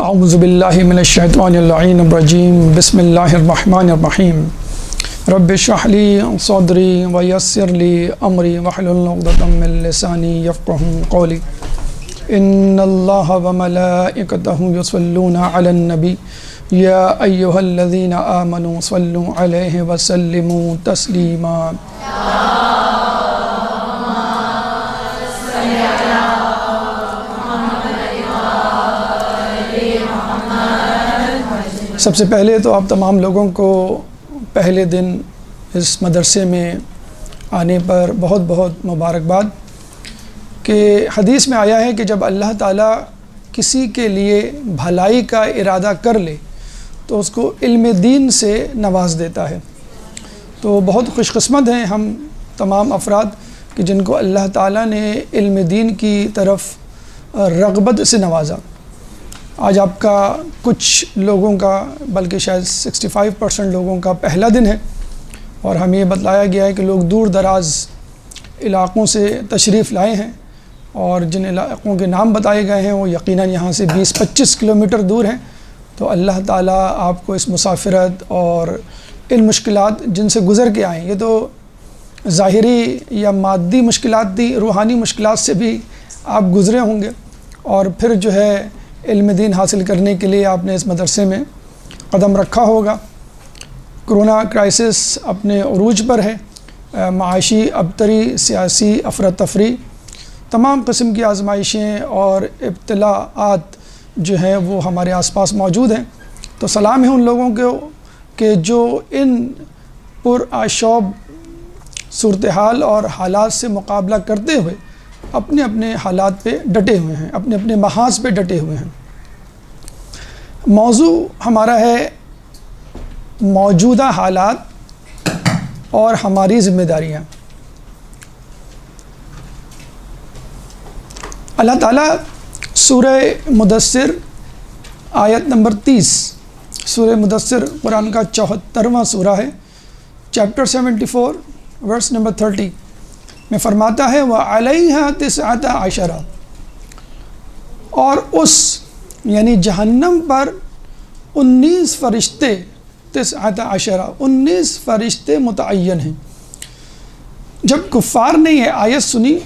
اعوذ باللہ من الشیطان اللعین الرجیم بسم اللہ الرحمن الرحیم رب اشرح لی صدری ویسر لی امری واحلل عقدۃ من لسانی یفقهوا قولی ان اللہ وملائکتہ یصلون علی النبی یا ایہا الذین آمنوا صلوا علیہ وسلموا تسلیما۔ سب سے پہلے تو آپ تمام لوگوں کو پہلے دن اس مدرسے میں آنے پر بہت بہت مبارکباد کہ حدیث میں آیا ہے کہ جب اللہ تعالیٰ کسی کے لیے بھلائی کا ارادہ کر لے تو اس کو علم دین سے نواز دیتا ہے۔ تو بہت خوش قسمت ہیں ہم تمام افراد کہ جن کو اللہ تعالیٰ نے علم دین کی طرف رغبت سے نوازا۔ آج آپ کا کچھ لوگوں کا بلکہ شاید 65% لوگوں کا پہلا دن ہے، اور ہمیں یہ بتلایا گیا ہے کہ لوگ دور دراز علاقوں سے تشریف لائے ہیں، اور جن علاقوں کے نام بتائے گئے ہیں وہ یقیناً یہاں سے 20-25 کلومیٹر دور ہیں۔ تو اللہ تعالیٰ آپ کو اس مسافرت اور ان مشکلات جن سے گزر کے آئیں، یہ تو ظاہری یا مادی مشکلات تھی، روحانی مشکلات سے بھی آپ گزرے ہوں گے، اور پھر جو ہے علم دین حاصل کرنے کے لیے آپ نے اس مدرسے میں قدم رکھا ہوگا۔ کرونا کرائسس اپنے عروج پر ہے، معاشی ابتری، سیاسی افراتفری، تمام قسم کی آزمائشیں اور ابتلاءات جو ہیں وہ ہمارے آس پاس موجود ہیں۔ تو سلام ہے ان لوگوں کو کہ جو ان پرآشوب صورتحال اور حالات سے مقابلہ کرتے ہوئے اپنے اپنے حالات پہ ڈٹے ہوئے ہیں، اپنے اپنے محاذ پہ ڈٹے ہوئے ہیں۔ موضوع ہمارا ہے موجودہ حالات اور ہماری ذمہ داریاں۔ اللہ تعالیٰ سورہ مدثر آیت نمبر 30، سورہ مدثر قرآن کا 74واں سورہ ہے، چیپٹر 74 ورس نمبر 30 میں فرماتا ہے وَعَلَيْهَا 19 اور اس یعنی جہنم پر 19 فرشتے، 19 فرشتے متعین ہیں۔ جب کفار نے یہ آیت سنی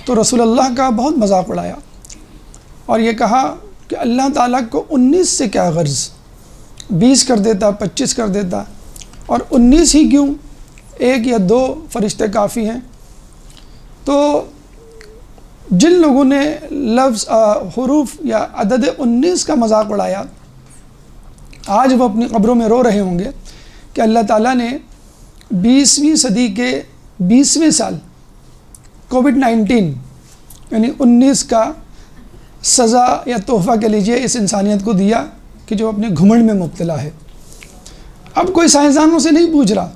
تو رسول اللہ کا بہت مذاق اڑایا اور یہ کہا کہ اللہ تعالیٰ کو 19 سے کیا غرض، 20 کر دیتا، 25 کر دیتا، اور 19 ہی کیوں، 1 یا 2 فرشتے کافی ہیں۔ تو جن لوگوں نے لفظ حروف یا عدد 19 کا مذاق اڑایا، آج وہ اپنی قبروں میں رو رہے ہوں گے کہ اللہ تعالیٰ نے 20ویں صدی کے 20ویں سال کووڈ-19 یعنی 19 کا سزا یا تحفہ کہہ لیجیے اس انسانیت کو دیا کہ جو اپنے گھمنڈ میں مبتلا ہے۔ اب کوئی سائنسدانوں سے نہیں پوچھ رہا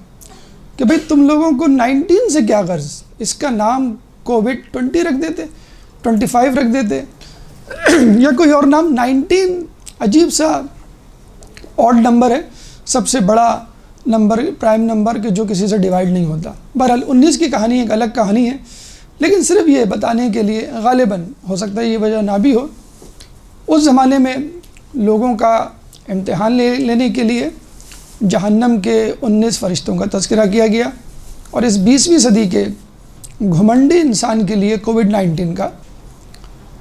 کہ بھئی تم لوگوں کو 19 سے کیا غرض، اس کا نام کووڈ-20 رکھ دیتے، 25 رکھ دیتے، یا کوئی اور نام۔ 19 عجیب سا آڈ نمبر ہے، سب سے بڑا نمبر، پرائم نمبر کہ جو کسی سے ڈیوائیڈ نہیں ہوتا۔ بہرحال 19 کی کہانی ایک الگ کہانی ہے، لیکن صرف یہ بتانے کے لیے، غالباً ہو سکتا ہے یہ وجہ نہ بھی ہو، اس زمانے میں لوگوں کا امتحان لینے کے لیے جہنم کے 19 فرشتوں کا تذکرہ کیا گیا، اور اس 20ویں صدی کے گھمنڈی انسان کے لیے کووڈ-19 کا،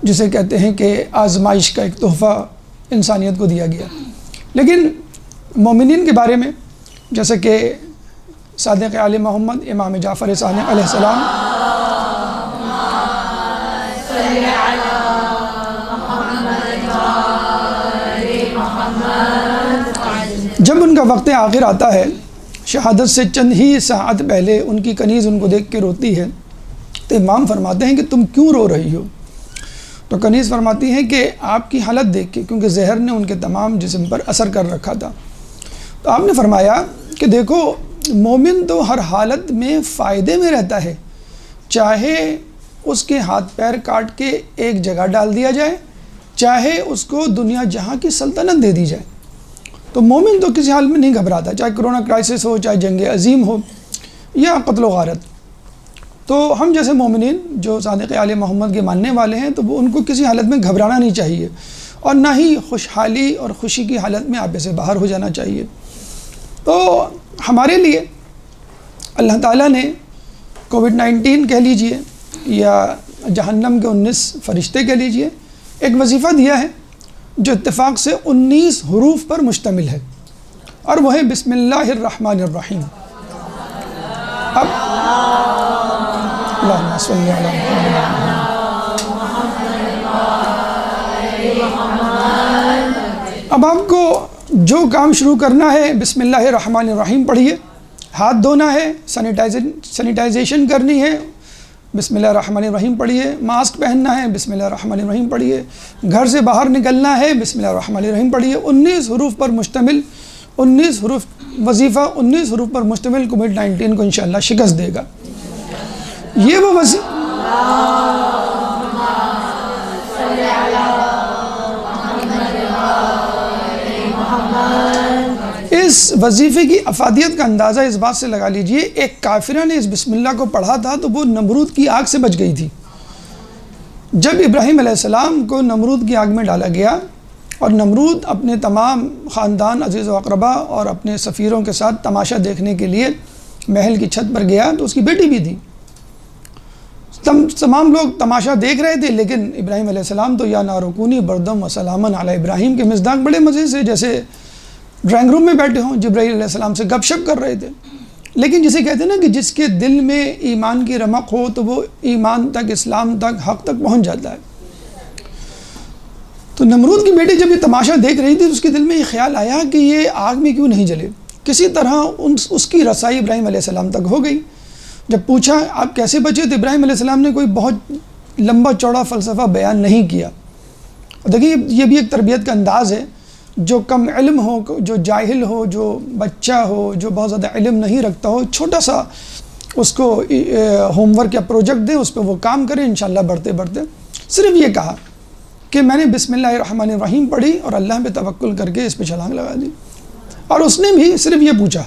جسے کہتے ہیں کہ آزمائش کا ایک تحفہ انسانیت کو دیا گیا۔ لیکن مومنین کے بارے میں جیسے کہ صادق آل محمد امام جعفر صادق علیہ السلام، جب ان کا وقت آخر آتا ہے، شہادت سے چند ہی ساعت پہلے ان کی کنیز ان کو دیکھ کے روتی ہے، تو امام فرماتے ہیں کہ تم کیوں رو رہی ہو؟ تو کنیز فرماتی ہیں کہ آپ کی حالت دیکھ کے، کیونکہ زہر نے ان کے تمام جسم پر اثر کر رکھا تھا۔ تو آپ نے فرمایا کہ دیکھو، مومن تو ہر حالت میں فائدے میں رہتا ہے، چاہے اس کے ہاتھ پیر کاٹ کے ایک جگہ ڈال دیا جائے، چاہے اس کو دنیا جہاں کی سلطنت دے دی جائے۔ تو مومن تو کسی حال میں نہیں گھبراتا، چاہے کرونا کرائسس ہو، چاہے جنگ عظیم ہو یا قتل و غارت۔ تو ہم جیسے مومنین جو صادق آل محمد کے ماننے والے ہیں، تو وہ ان کو کسی حالت میں گھبرانا نہیں چاہیے، اور نہ ہی خوشحالی اور خوشی کی حالت میں آپے سے باہر ہو جانا چاہیے۔ تو ہمارے لیے اللہ تعالیٰ نے کووڈ-19 کہہ لیجئے یا جہنم کے 19 فرشتے کہہ لیجئے، ایک وظیفہ دیا ہے جو اتفاق سے 19 حروف پر مشتمل ہے، اور وہ ہے بسم اللہ الرحمن الرحیم۔ اب اللہم صلی علی محمد۔ اب آپ کو جو کام شروع کرنا ہے، بسم اللہ الرحمن الرحیم پڑھیے، ہاتھ دھونا ہے، سینیٹائزیشن کرنی ہے، بسم اللہ الرحمن الرحیم پڑھیے، ماسک پہننا ہے، بسم اللہ الرحمن الرحیم پڑھیے، گھر سے باہر نکلنا ہے، بسم اللہ الرحمن الرحیم پڑھیے۔ 19 حروف پر مشتمل، 19 حروف وظیفہ، 19 حروف پر مشتمل کووڈ-19 کو انشاءاللہ شکست دے گا۔ یہ وہ اس وظیفے کی افادیت کا اندازہ اس بات سے لگا لیجئے، ایک کافرہ نے اس بسم اللہ کو پڑھا تھا تو وہ نمرود کی آگ سے بچ گئی تھی۔ جب ابراہیم علیہ السلام کو نمرود کی آگ میں ڈالا گیا اور نمرود اپنے تمام خاندان، عزیز و اقربا اور اپنے سفیروں کے ساتھ تماشا دیکھنے کے لیے محل کی چھت پر گیا تو اس کی بیٹی بھی تھی۔ تمام لوگ تماشا دیکھ رہے تھے، لیکن ابراہیم علیہ السلام تو یا نارکونی بردم و سلامن علی ابراہیم کے مصداق بڑے مزے سے جیسے ڈرائنگ روم میں بیٹھے ہوں جبرائیل علیہ السلام سے گپ شپ کر رہے تھے۔ لیکن جسے کہتے ہیں نا کہ جس کے دل میں ایمان کی رمق ہو تو وہ ایمان تک، اسلام تک، حق تک پہنچ جاتا ہے۔ تو نمرود کی بیٹی جب یہ تماشا دیکھ رہی تھی تو اس کے دل میں یہ خیال آیا کہ یہ آگ میں کیوں نہیں جلے۔ کسی طرح اس کی رسائی ابراہیم علیہ السلام تک ہو گئی۔ جب پوچھا آپ کیسے بچے تو ابراہیم علیہ السلام نے کوئی بہت لمبا چوڑا فلسفہ بیان نہیں کیا۔ دیکھیے یہ بھی ایک تربیت کا انداز ہے، جو کم علم ہو، جو جاہل ہو، جو بچہ ہو، جو بہت زیادہ علم نہیں رکھتا ہو، چھوٹا سا اس کو ہوم ورک یا پروجیکٹ دیں، اس پہ وہ کام کرے، انشاءاللہ بڑھتے بڑھتے صرف یہ کہا کہ میں نے بسم اللہ الرحمن الرحیم پڑھی اور اللہ پہ توکل کر کے اس پہ چھلانگ لگا دی۔ اور اس نے بھی صرف یہ پوچھا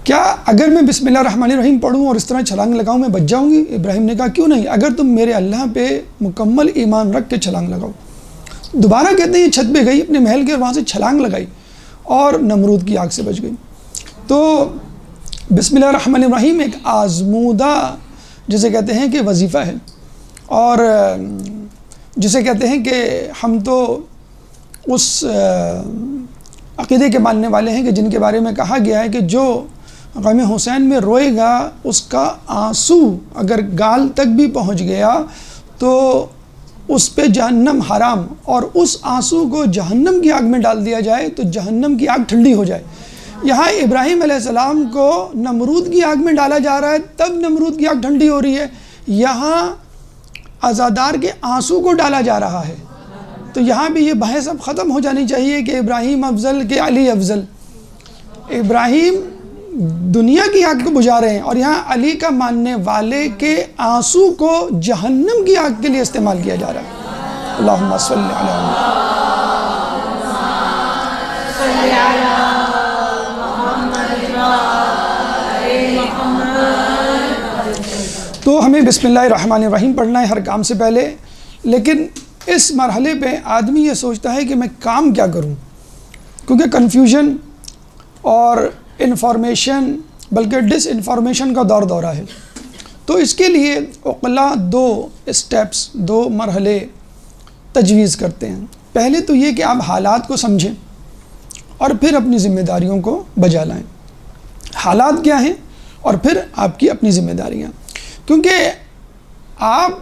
کیا اگر میں بسم اللہ الرحمن الرحیم پڑھوں اور اس طرح چھلانگ لگاؤں میں بچ جاؤں گی؟ ابراہیم نے کہا کیوں نہیں، اگر تم میرے اللہ پہ مکمل ایمان رکھ کے چھلانگ لگاؤ۔ دوبارہ کہتے ہیں یہ چھت پہ گئی اپنے محل کے اور وہاں سے چھلانگ لگائی اور نمرود کی آگ سے بچ گئی۔ تو بسم اللہ الرحمن الرحیم ایک آزمودہ جسے کہتے ہیں کہ وظیفہ ہے، اور جسے کہتے ہیں کہ ہم تو اس عقیدے کے ماننے والے ہیں کہ جن کے بارے میں کہا گیا ہے کہ جو غم حسین میں روئے گا اس کا آنسو اگر گال تک بھی پہنچ گیا تو اس پہ جہنم حرام، اور اس آنسو کو جہنم کی آگ میں ڈال دیا جائے تو جہنم کی آگ ٹھنڈی ہو جائے۔ یہاں ابراہیم علیہ السلام کو نمرود کی آگ میں ڈالا جا رہا ہے تب نمرود کی آگ ٹھنڈی ہو رہی ہے، یہاں عزادار کے آنسو کو ڈالا جا رہا ہے۔ تو یہاں بھی یہ بحث اب ختم ہو جانی چاہیے کہ ابراہیم افضل کہ علی افضل۔ ابراہیم دنیا کی آگ کو بجھا رہے ہیں اور یہاں علی کا ماننے والے کے آنسو کو جہنم کی آگ کے لیے استعمال کیا جا رہا ہے۔ اللہم صلی علی محمد۔ تو ہمیں بسم اللہ الرحمن الرحیم پڑھنا ہے ہر کام سے پہلے، لیکن اس مرحلے پہ آدمی یہ سوچتا ہے کہ میں کام کیا کروں، کیونکہ کنفیوژن اور انفارمیشن بلکہ ڈس انفارمیشن کا دورہ ہے۔ تو اس کے لیے عقلاء 2 اسٹیپس، 2 مرحلے تجویز کرتے ہیں۔ پہلے تو یہ کہ آپ حالات کو سمجھیں اور پھر اپنی ذمہ داریوں کو بجا لائیں۔ حالات کیا ہیں اور پھر آپ کی اپنی ذمہ داریاں، کیونکہ آپ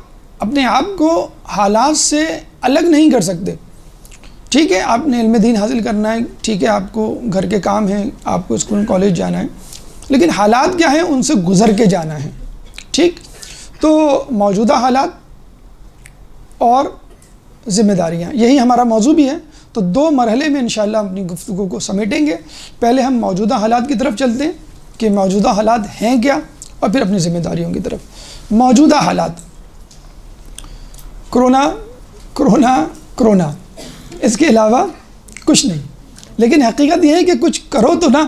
اپنے آپ کو حالات سے الگ نہیں کر سکتے۔ ٹھیک ہے آپ نے علم دین حاصل کرنا ہے، ٹھیک ہے آپ کو گھر کے کام ہیں، آپ کو اسکول کالج جانا ہے، لیکن حالات کیا ہیں ان سے گزر کے جانا ہے۔ ٹھیک، تو موجودہ حالات اور ذمہ داریاں یہی ہمارا موضوع بھی ہے۔ تو 2 مرحلے میں انشاءاللہ اپنی گفتگو کو سمیٹیں گے۔ پہلے ہم موجودہ حالات کی طرف چلتے ہیں کہ موجودہ حالات ہیں کیا، اور پھر اپنی ذمہ داریوں کی طرف۔ موجودہ حالات، کرونا کرونا کرونا، اس کے علاوہ کچھ نہیں، لیکن حقیقت یہ ہے کہ کچھ کرو تو نا۔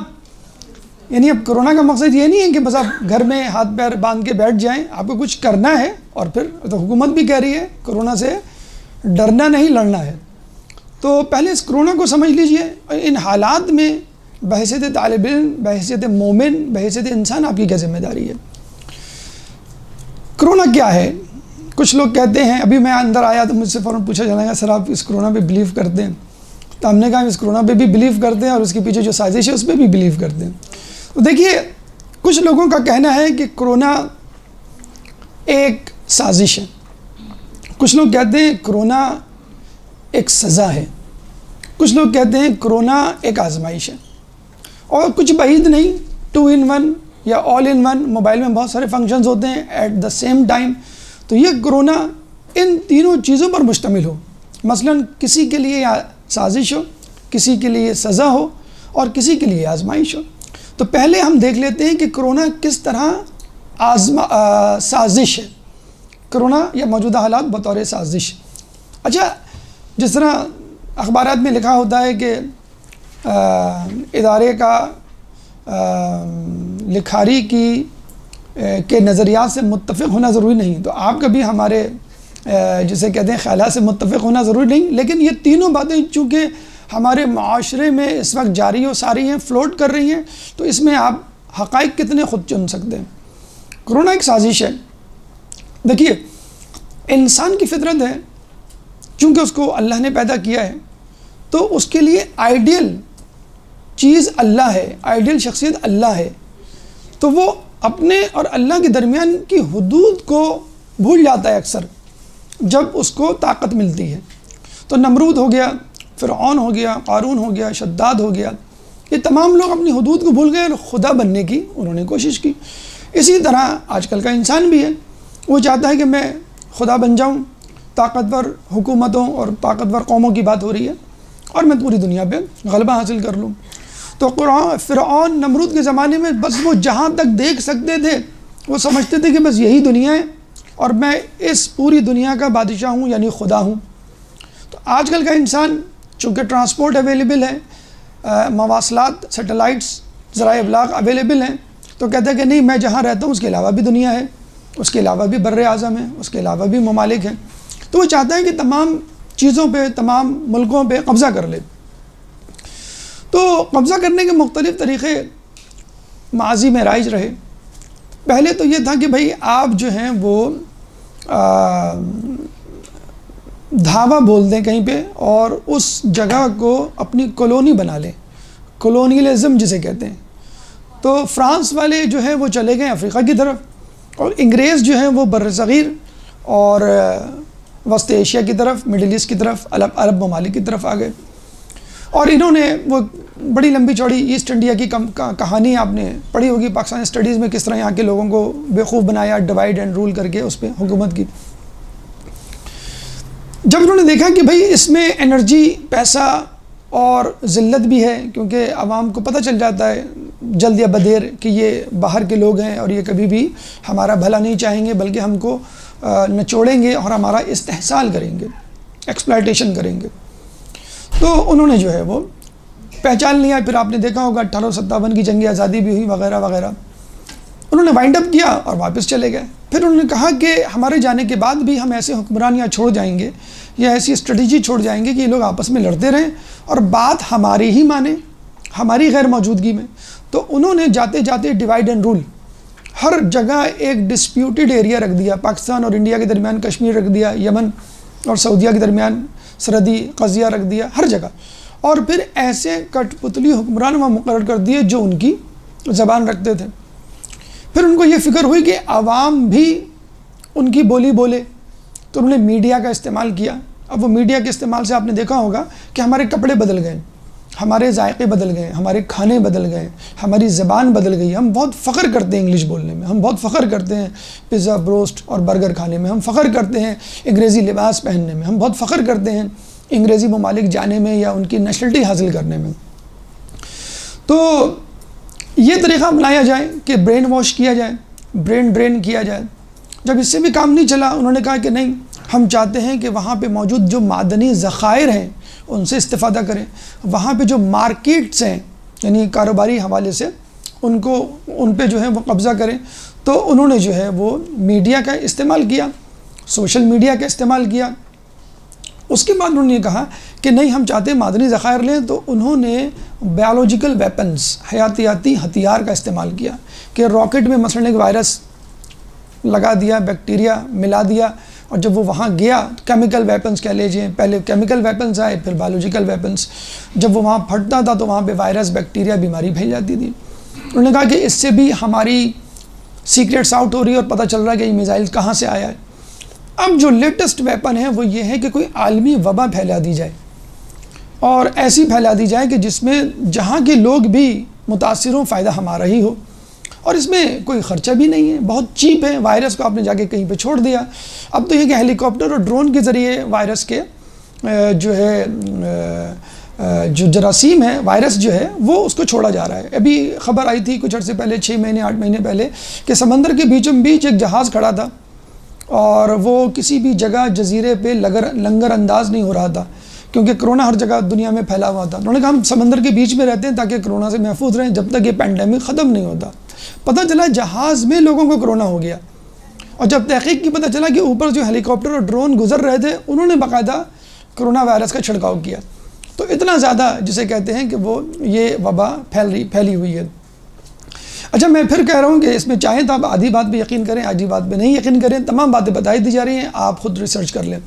یعنی اب کرونا کا مقصد یہ نہیں ہے کہ بس آپ گھر میں ہاتھ پیر باندھ کے بیٹھ جائیں، آپ کو کچھ کرنا ہے، اور پھر تو حکومت بھی کہہ رہی ہے کرونا سے ڈرنا نہیں لڑنا ہے۔ تو پہلے اس کرونا کو سمجھ لیجئے. ان حالات میں بحیثیت طالب علم، بحیثیت مومن، بحیثیت انسان آپ کی کیا ذمہ داری ہے؟ کرونا کیا ہے؟ کچھ لوگ کہتے ہیں، ابھی میں اندر آیا تو مجھ سے فوراً پوچھا جانا گا سر آپ اس کرونا پہ بلیو کرتے ہیں؟ تو ہم نے کہا اس کرونا پہ بھی بلیو کرتے ہیں اور اس کے پیچھے جو سازش ہے اس پہ بھی بلیو کرتے ہیں. تو دیکھیے کچھ لوگوں کا کہنا ہے کہ کرونا ایک سازش ہے، کچھ لوگ کہتے ہیں کرونا ایک سزا ہے، کچھ لوگ کہتے ہیں کرونا ایک آزمائش ہے، اور کچھ بعید نہیں 2 in 1 یا all in 1 موبائل میں بہت سارے فنکشنز ہوتے ہیں ایٹ دا سیم ٹائم. تو یہ کرونا ان تینوں چیزوں پر مشتمل ہو، مثلا کسی کے لیے سازش ہو، کسی کے لیے سزا ہو اور کسی کے لیے آزمائش ہو. تو پہلے ہم دیکھ لیتے ہیں کہ کرونا کس طرح سازش ہے، کرونا یا موجودہ حالات بطور سازش. اچھا، جس طرح اخبارات میں لکھا ہوتا ہے کہ ادارے کا لکھاری کے نظریات سے متفق ہونا ضروری نہیں، تو آپ کبھی ہمارے جسے کہتے ہیں خیالات سے متفق ہونا ضروری نہیں، لیکن یہ تینوں باتیں چونکہ ہمارے معاشرے میں اس وقت جاری و ساری ہیں، فلوٹ کر رہی ہیں، تو اس میں آپ حقائق کتنے خود چن سکتے ہیں. کرونا ایک سازش ہے. دیکھیے انسان کی فطرت ہے، چونکہ اس کو اللہ نے پیدا کیا ہے تو اس کے لیے آئیڈیل چیز اللہ ہے، آئیڈیل شخصیت اللہ ہے. تو وہ اپنے اور اللہ کے درمیان کی حدود کو بھول جاتا ہے اکثر جب اس کو طاقت ملتی ہے. تو نمرود ہو گیا، فرعون ہو گیا، قارون ہو گیا، شداد ہو گیا، یہ تمام لوگ اپنی حدود کو بھول گئے اور خدا بننے کی انہوں نے کوشش کی. اسی طرح آج کل کا انسان بھی ہے، وہ چاہتا ہے کہ میں خدا بن جاؤں، طاقتور حکومتوں اور طاقتور قوموں کی بات ہو رہی ہے اور میں پوری دنیا پہ غلبہ حاصل کر لوں. تو فرعون نمرود کے زمانے میں بس وہ جہاں تک دیکھ سکتے تھے وہ سمجھتے تھے کہ بس یہی دنیا ہے اور میں اس پوری دنیا کا بادشاہ ہوں، یعنی خدا ہوں. تو آج کل کا انسان چونکہ ٹرانسپورٹ اویلیبل ہے، مواصلات، سیٹلائٹس، ذرائع ابلاغ اویلیبل ہیں، تو کہتا ہے کہ نہیں میں جہاں رہتا ہوں اس کے علاوہ بھی دنیا ہے، اس کے علاوہ بھی بر اعظم ہے، اس کے علاوہ بھی ممالک ہیں. تو وہ چاہتا ہے کہ تمام چیزوں پہ، تمام ملکوں پہ قبضہ کر لے. تو قبضہ کرنے کے مختلف طریقے ماضی میں رائج رہے. پہلے تو یہ تھا کہ بھئی آپ جو ہیں وہ دھاوا بول دیں کہیں پہ اور اس جگہ کو اپنی کالونی بنا لیں، کولونیلزم جسے کہتے ہیں. تو فرانس والے جو ہیں وہ چلے گئے افریقہ کی طرف، اور انگریز جو ہیں وہ بر صغیر اور وسط ایشیا کی طرف، مڈل ایسٹ کی طرف، عرب ممالک کی طرف آ گئے. اور انہوں نے وہ بڑی لمبی چوڑی ایسٹ انڈیا کی کہانی آپ نے پڑھی ہوگی پاکستان اسٹڈیز میں، کس طرح یہاں کے لوگوں کو بیوقوف بنایا، ڈیوائڈ اینڈ رول کر کے اس پہ حکومت کی. جب انہوں نے دیکھا کہ بھئی اس میں انرجی، پیسہ اور ذلت بھی ہے، کیونکہ عوام کو پتہ چل جاتا ہے جلد یا بدیر کہ یہ باہر کے لوگ ہیں اور یہ کبھی بھی ہمارا بھلا نہیں چاہیں گے بلکہ ہم کو نچوڑیں گے اور ہمارا استحصال کریں گے، ایکسپلائٹیشن کریں گے. تو انہوں نے جو ہے وہ پہچان لیا. پھر آپ نے دیکھا ہوگا 1857 کی جنگ آزادی بھی ہوئی وغیرہ وغیرہ. انہوں نے وائنڈ اپ کیا اور واپس چلے گئے. پھر انہوں نے کہا کہ ہمارے جانے کے بعد بھی ہم ایسے حکمران یہاں چھوڑ جائیں گے یا ایسی اسٹریٹجی چھوڑ جائیں گے کہ یہ لوگ آپس میں لڑتے رہیں اور بات ہماری ہی مانیں، ہماری غیر موجودگی میں. تو انہوں نے جاتے جاتے ڈیوائڈ اینڈ رول، ہر جگہ ایک ڈسپیوٹڈ ایریا رکھ دیا. پاکستان اور انڈیا کے درمیان کشمیر رکھ دیا، یمن اور سعودیہ کے درمیان سرحدی قضیہ رکھ دیا، ہر جگہ. اور پھر ایسے کٹ پتلی حکمران وہاں مقرر کر دیے جو ان کی زبان رکھتے تھے. پھر ان کو یہ فکر ہوئی کہ عوام بھی ان کی بولی بولے، تو انہوں نے میڈیا کا استعمال کیا. اب وہ میڈیا کے استعمال سے آپ نے دیکھا ہوگا کہ ہمارے کپڑے بدل گئے، ہمارے ذائقے بدل گئے، ہمارے کھانے بدل گئے، ہماری زبان بدل گئی. ہم بہت فخر کرتے ہیں انگلش بولنے میں، ہم بہت فخر کرتے ہیں پزا، بروسٹ اور برگر کھانے میں، ہم فخر کرتے ہیں انگریزی لباس پہننے میں، ہم بہت فخر کرتے ہیں انگریزی ممالک جانے میں یا ان کی نیشنلٹی حاصل کرنے میں. تو یہ طریقہ اپنایا جائے کہ برین واش کیا جائے، برین ڈرین کیا جائے. جب اس سے بھی کام نہیں چلا، انہوں نے کہا کہ نہیں، ہم چاہتے ہیں کہ وہاں پہ موجود جو معدنی ذخائر ہیں ان سے استفادہ کریں، وہاں پہ جو مارکیٹس ہیں یعنی کاروباری حوالے سے ان پہ جو ہے وہ قبضہ کریں. تو انہوں نے جو ہے وہ میڈیا کا استعمال کیا، سوشل میڈیا کا استعمال کیا، اس کے بعد انہوں نے کہا کہ نہیں ہم چاہتے ہیں معدنی ذخائر لیں، تو انہوں نے بایولوجیکل ویپنز، حیاتیاتی ہتھیار کا استعمال کیا کہ راکٹ میں مثلاً ایک وائرس لگا دیا، بیکٹیریا ملا دیا، اور جب وہ وہاں گیا کیمیکل ویپنز کہہ لیجیے، پہلے کیمیکل ویپنز آئے پھر بایولوجیکل ویپنز، جب وہ وہاں پھٹتا تھا تو وہاں پہ وائرس بیکٹیریا بیماری پھیل جاتی تھی۔ انہوں نے کہا کہ اس سے بھی ہماری سیکریٹس آؤٹ ہو رہی ہے اور پتہ چل رہا ہے کہ یہ میزائل کہاں سے آیا ہے۔ اب جو لیٹسٹ ویپن ہے وہ یہ ہے کہ کوئی عالمی وبا پھیلا دی جائے، اور ایسی پھیلا دی جائے کہ جس میں جہاں کے لوگ بھی متاثر ہوں، فائدہ ہمارا ہی ہو، اور اس میں کوئی خرچہ بھی نہیں ہے، بہت چیپ ہے۔ وائرس کو آپ نے جا کے کہیں پہ چھوڑ دیا، اب تو یہ کہ ہیلی کاپٹر اور ڈرون کے ذریعے وائرس کے جو ہے جو جراثیم ہے، وائرس جو ہے وہ اس کو چھوڑا جا رہا ہے۔ ابھی خبر آئی تھی کچھ عرصے پہلے، 6 مہینے 8 مہینے پہلے، کہ سمندر کے بیچوں بیچ ایک جہاز کھڑا تھا اور وہ کسی بھی جگہ جزیرے پہ لنگر انداز نہیں ہو رہا تھا، کیونکہ کرونا ہر جگہ دنیا میں پھیلا ہوا تھا۔ انہوں نے کہا ہم سمندر کے بیچ میں رہتے ہیں تاکہ کرونا سے محفوظ رہیں جب تک یہ پینڈیمک ختم نہیں ہوتا۔ پتہ چلا جہاز میں لوگوں کو کرونا ہو گیا، اور جب تحقیق کی پتہ چلا کہ اوپر جو ہیلی کاپٹر اور ڈرون گزر رہے تھے انہوں نے باقاعدہ کرونا وائرس کا چھڑکاؤ کیا۔ تو اتنا زیادہ جسے کہتے ہیں کہ وہ یہ وبا پھیلی ہوئی ہے۔ اچھا میں پھر کہہ رہا ہوں کہ اس میں چاہیں تو آپ آدھی بات پہ یقین کریں، آدھی بات پہ نہیں یقین کریں، تمام باتیں بتائی دی جا رہی ہیں، آپ خود ریسرچ کر لیں۔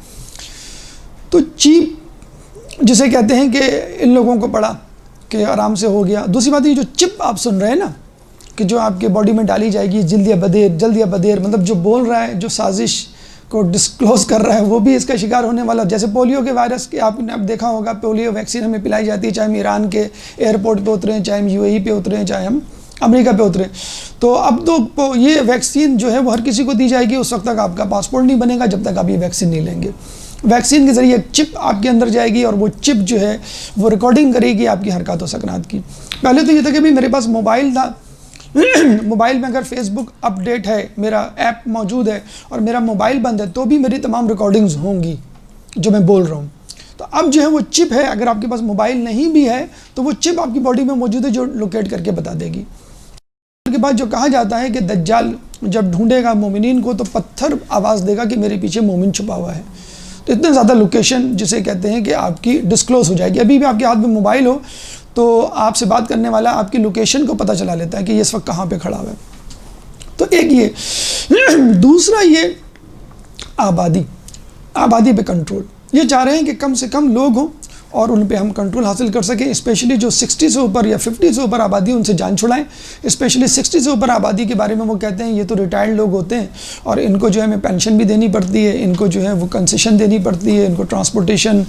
تو چیپ جسے کہتے ہیں کہ ان لوگوں کو پڑا کہ آرام سے ہو گیا۔ دوسری بات یہ جو چپ آپ سن رہے ہیں نا کہ جو آپ کے باڈی میں ڈالی جائے گی، جلد یا بدیر، مطلب جو بول رہا ہے، جو سازش کو ڈسکلوز کر رہا ہے وہ بھی اس کا شکار ہونے والا۔ جیسے پولیو کے وائرس کے آپ نے اب دیکھا ہوگا، پولیو ویکسین ہمیں پلائی جاتی ہے، چاہے ہم ایران کے ایئرپورٹ پہ اتریں، چاہے ہم UAE پہ اتریں، چاہے ہم امریکہ پہ اتریں۔ تو اب تو یہ ویکسین جو ہے وہ ہر کسی کو دی جائے گی اس وقت تک آپ کا پاسپورٹ نہیں بنے گا جب تک آپ یہ ویکسین نہیں لیں گے۔ ویکسین کے ذریعے ایک چپ آپ کے اندر جائے گی اور وہ چپ جو ہے وہ ریکارڈنگ کرے گی آپ کی حرکات و سکنات کی۔ پہلے تو یہ تھا کہ بھی میرے پاس موبائل تھا، موبائل میں اگر فیس بک اپ ڈیٹ ہے، میرا ایپ موجود ہے اور میرا موبائل بند ہے تو بھی میری تمام ریکارڈنگز ہوں گی جو میں بول رہا ہوں۔ تو اب جو ہے وہ چپ ہے، اگر آپ کے پاس موبائل نہیں بھی ہے تو وہ چپ آپ کی باڈی میں موجود ہے جو لوکیٹ کر کے بتا دے گی۔ اس کے بعد جو کہا جاتا ہے کہ دجال جب ڈھونڈے گا مومنین کو تو پتھر آواز دے گا کہ میرے پیچھے مومن چھپا ہوا ہے۔ تو اتنے زیادہ لوکیشن جسے کہتے ہیں کہ آپ کی ڈسکلوز ہو جائے گی۔ ابھی بھی آپ کے ہاتھ میں موبائل ہو تو آپ سے بات کرنے والا آپ کی لوکیشن کو پتہ چلا لیتا ہے کہ یہ اس وقت کہاں پہ کھڑا ہوا ہے۔ تو ایک یہ، دوسرا یہ آبادی پہ کنٹرول۔ یہ چاہ رہے ہیں کہ کم سے کم لوگ ہوں اور ان پہ ہم کنٹرول حاصل کر سکیں، اسپیشلی جو 60 سے اوپر یا 50 سے اوپر آبادی ان سے جان چھڑائیں۔ اسپیشلی 60 سے اوپر آبادی کے بارے میں وہ کہتے ہیں یہ تو ریٹائرڈ لوگ ہوتے ہیں اور ان کو جو ہے ہمیں پینشن بھی دینی پڑتی ہے، ان کو جو ہے وہ کنسیشن دینی پڑتی ہے، ان کو ٹرانسپورٹیشن،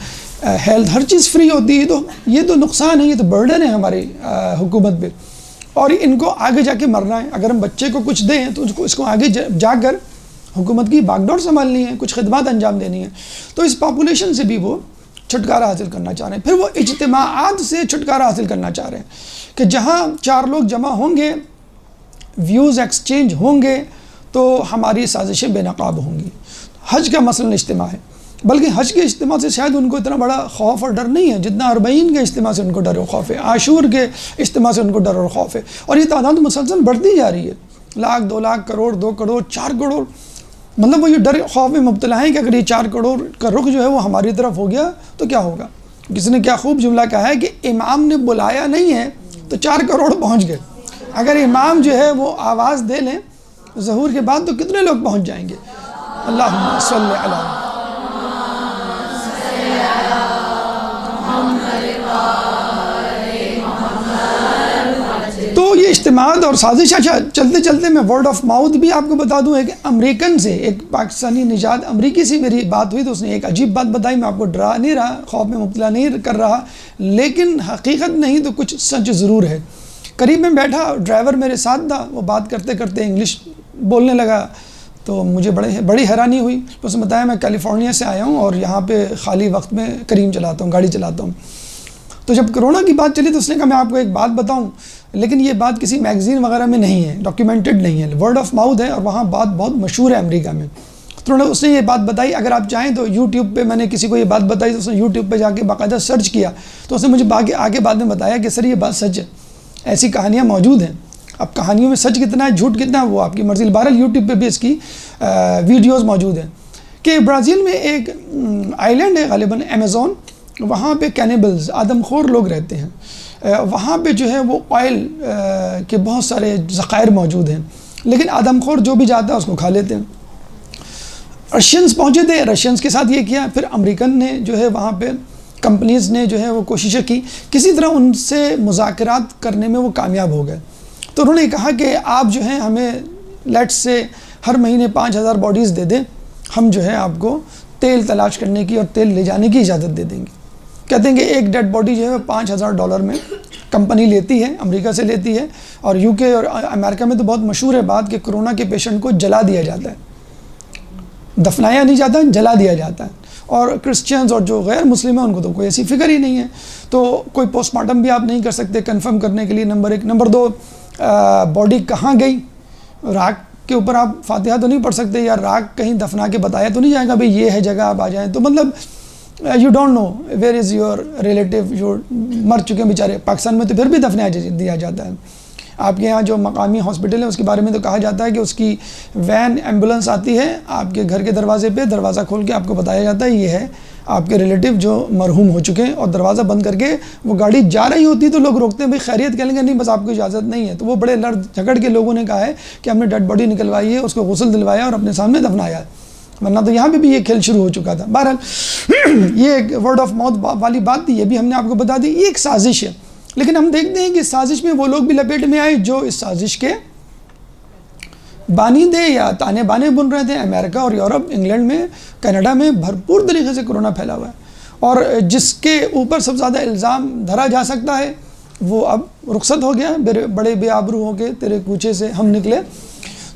ہیلتھ، ہر چیز فری ہوتی ہے۔ تو یہ تو نقصان ہے، یہ تو برڈن ہے ہماری حکومت پہ، اور ان کو آگے جا کے مرنا ہے۔ اگر ہم بچے کو کچھ دیں تو اس کو آگے جا کر حکومت کی باغ ڈور سنبھالنی ہے، کچھ خدمات انجام دینی ہے۔ تو اس پاپولیشن سے بھی وہ چھٹکارا حاصل کرنا چاہ رہے ہیں۔ پھر وہ اجتماعات سے چھٹکارا حاصل کرنا چاہ رہے ہیں کہ جہاں 4 لوگ جمع ہوں گے، ویوز ایکسچینج ہوں گے تو ہماری سازشیں بے نقاب ہوں گی۔ حج کا مثلاً اجتماع ہے، بلکہ حج کے اجتماع سے شاید ان کو اتنا بڑا خوف اور ڈر نہیں ہے جتنا 40 کے اجتماع سے ان کو ڈر و خوف ہے، عاشور کے اجتماع سے ان کو ڈر اور خوف ہے، اور یہ تعداد مسلسل بڑھتی جا رہی ہے۔ 1 لاکھ 2 لاکھ کروڑ 2 کروڑ 4 کروڑ، مطلب وہ یہ ڈر خوف میں مبتلا ہیں کہ اگر یہ 4 کروڑ کا رخ جو ہے وہ ہماری طرف ہو گیا تو کیا ہوگا۔ کسی نے کیا خوب جملہ کہا ہے کہ امام نے بلایا نہیں ہے تو 4 کروڑ پہنچ گئے۔ اگر امام جو ہے وہ آواز دے لیں ظہور کے بعد تو کتنے لوگ پہنچ جائیں گے۔ اللہم صلی علی تو یہ اجتماعات اور سازش۔ اچھا چلتے چلتے میں ورڈ آف ماؤتھ بھی آپ کو بتا دوں، ایک امریکن سے، ایک پاکستانی نژاد امریکی سے میری بات ہوئی تو اس نے ایک عجیب بات بتائی۔ میں آپ کو ڈرا نہیں رہا، خوف میں مبتلا نہیں کر رہا، لیکن حقیقت نہیں تو کچھ سچ ضرور ہے۔ قریب میں بیٹھا ڈرائیور میرے ساتھ تھا، وہ بات کرتے کرتے انگلش بولنے لگا تو مجھے بڑی حیرانی ہوئی۔ اس نے بتایا میں کیلیفورنیا سے آیا ہوں اور یہاں پہ خالی وقت میں کریم چلاتا ہوں، گاڑی چلاتا ہوں۔ تو جب کرونا کی بات چلی تو اس نے کہا میں آپ کو ایک بات بتاؤں، لیکن یہ بات کسی میگزین وغیرہ میں نہیں ہے، ڈاکیومنٹڈ نہیں ہے، ورڈ آف ماؤتھ ہے اور وہاں بات بہت مشہور ہے امریکہ میں۔ تو اس نے یہ بات بتائی، اگر آپ چاہیں تو یوٹیوب پہ میں نے کسی کو یہ بات بتائی تو اس نے یوٹیوب پہ جا کے باقاعدہ سرچ کیا تو اس نے مجھے آگے بعد میں بتایا کہ سر یہ بات سچ ہے، ایسی کہانیاں موجود ہیں۔ اب کہانیوں میں سچ کتنا ہے جھوٹ کتنا ہے وہ آپ کی مرضی۔ بہرحال یوٹیوب پہ بھی اس کی ویڈیوز موجود ہیں کہ برازیل میں ایک آئی لینڈ ہے غالباً ایمیزون، وہاں پہ کینیبلز آدم خور لوگ رہتے ہیں. وہاں پہ جو ہے وہ آئل کے بہت سارے ذخائر موجود ہیں، لیکن آدم خور جو بھی جاتا ہے اس کو کھا لیتے ہیں. رشینز پہنچے تھے، رشینز کے ساتھ یہ کیا، پھر امریکن نے جو ہے وہاں پہ کمپنیز نے جو ہے وہ کوششیں کی، کسی طرح ان سے مذاکرات کرنے میں وہ کامیاب ہو گئے. تو انہوں نے کہا کہ آپ جو ہیں ہمیں لیٹ سے ہر مہینے 5,000 باڈیز دے دیں، ہم جو ہے آپ کو تیل تلاش کرنے کی اور تیل لے جانے کی اجازت دے دیں گے. کہتے ہیں کہ ایک ڈیڈ باڈی جو ہے $5,000 میں کمپنی لیتی ہے، امریکہ سے لیتی ہے. اور یو کے اور امریکہ میں تو بہت مشہور ہے بات کہ کرونا کے پیشنٹ کو جلا دیا جاتا ہے، دفنایا نہیں جاتا، جلا دیا جاتا ہے. اور کرسچنز اور جو غیر مسلم ہیں ان کو تو کوئی ایسی فکر ہی نہیں ہے، تو کوئی پوسٹ مارٹم بھی آپ نہیں کر سکتے کنفرم کرنے کے لیے. نمبر 1. نمبر 2، باڈی کہاں گئی، راکھ کے اوپر آپ فاتحہ تو نہیں پڑھ سکتے، یا راکھ کہیں دفنا کے بتایا تو نہیں جائے گا بھئی یہ ہے جگہ آپ آ جائیں. تو مطلب you don't know where is your relative, جو مر چکے ہیں بیچارے. پاکستان میں تو پھر بھی دفنا دیا جاتا ہے. آپ کے یہاں جو مقامی ہاسپٹل ہے اس کے بارے میں تو کہا جاتا ہے کہ اس کی وین ایمبولنس آتی ہے آپ کے گھر کے دروازے پہ، دروازہ کھول کے آپ کو بتایا جاتا ہے یہ ہے آپ کے ریلیٹیو جو مرحوم ہو چکے ہیں، اور دروازہ بند کر کے وہ گاڑی جا رہی ہوتی ہے تو لوگ روکتے ہیں، بھئی خیریت کہیں گے، نہیں بس آپ کو اجازت نہیں ہے. تو وہ بڑے لڑ جھگڑ کے لوگوں نے کہا ہے کہ ہم نے ڈیڈ باڈی نکلوائی ہے، اس کو غسل دلوایا اور اپنے سامنے دفنایا ہے، ورنہ تو یہاں پہ بھی یہ کھیل شروع ہو چکا تھا. بہرحال یہ ایک ورڈ آف ماؤتھ والی بات تھی، یہ بھی ہم نے آپ کو بتا دی. یہ ایک سازش ہے، لیکن ہم دیکھتے ہیں کہ اس سازش میں وہ لوگ بھی لپیٹ میں آئے جو اس سازش کے بانی تھے یا تانے بانے بن رہے تھے. امریکہ اور یورپ، انگلینڈ میں، کینیڈا میں بھرپور طریقے سے کرونا پھیلا ہوا ہے، اور جس کے اوپر سب سے زیادہ الزام دھرا جا سکتا ہے وہ اب رخصت ہو گیا، بڑے بے آبرو ہو کے تیرے کوچے سے ہم نکلے.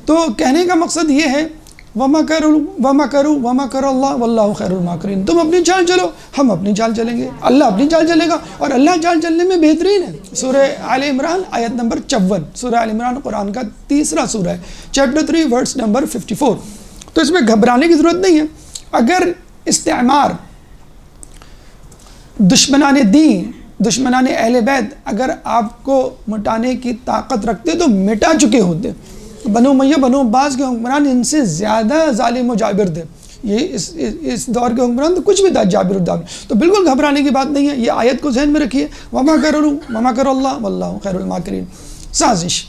تو کہنے کا مقصد یہ ہے وَمَكَرُوا اللَّهُ وَاللَّهُ خَيْرُ الْمَاكِرِينَ. تم اپنی چال چلو، ہم اپنی چال چلیں گے، اللہ اپنی چال چلے گا، اور اللہ چال چلنے میں بہترین ہے. سورہ آل عمران آیت نمبر 54. سورہ آل عمران قرآن کا تیسرا سورہ ہے، چیپٹر 3 ورس نمبر 54. تو اس میں گھبرانے کی ضرورت نہیں ہے. اگر استعمار، دشمنان دین، دشمنان اہل بیت اگر آپ کو مٹانے کی طاقت رکھتے تو مٹا چکے ہوتے. بنو امیہ، بنو عباس کے حکمران ان سے زیادہ ظالم و جابر تھے. یہ اس دور کے حکمران تو کچھ بھی تھا، جابر الدابر. تو بالکل گھبرانے کی بات نہیں ہے. یہ آیت کو ذہن میں رکھیے، وَمَكَرُوا اللَّهُ وَاللَّهُ خَيْرُ الْمَاكِرِينَ. سازش.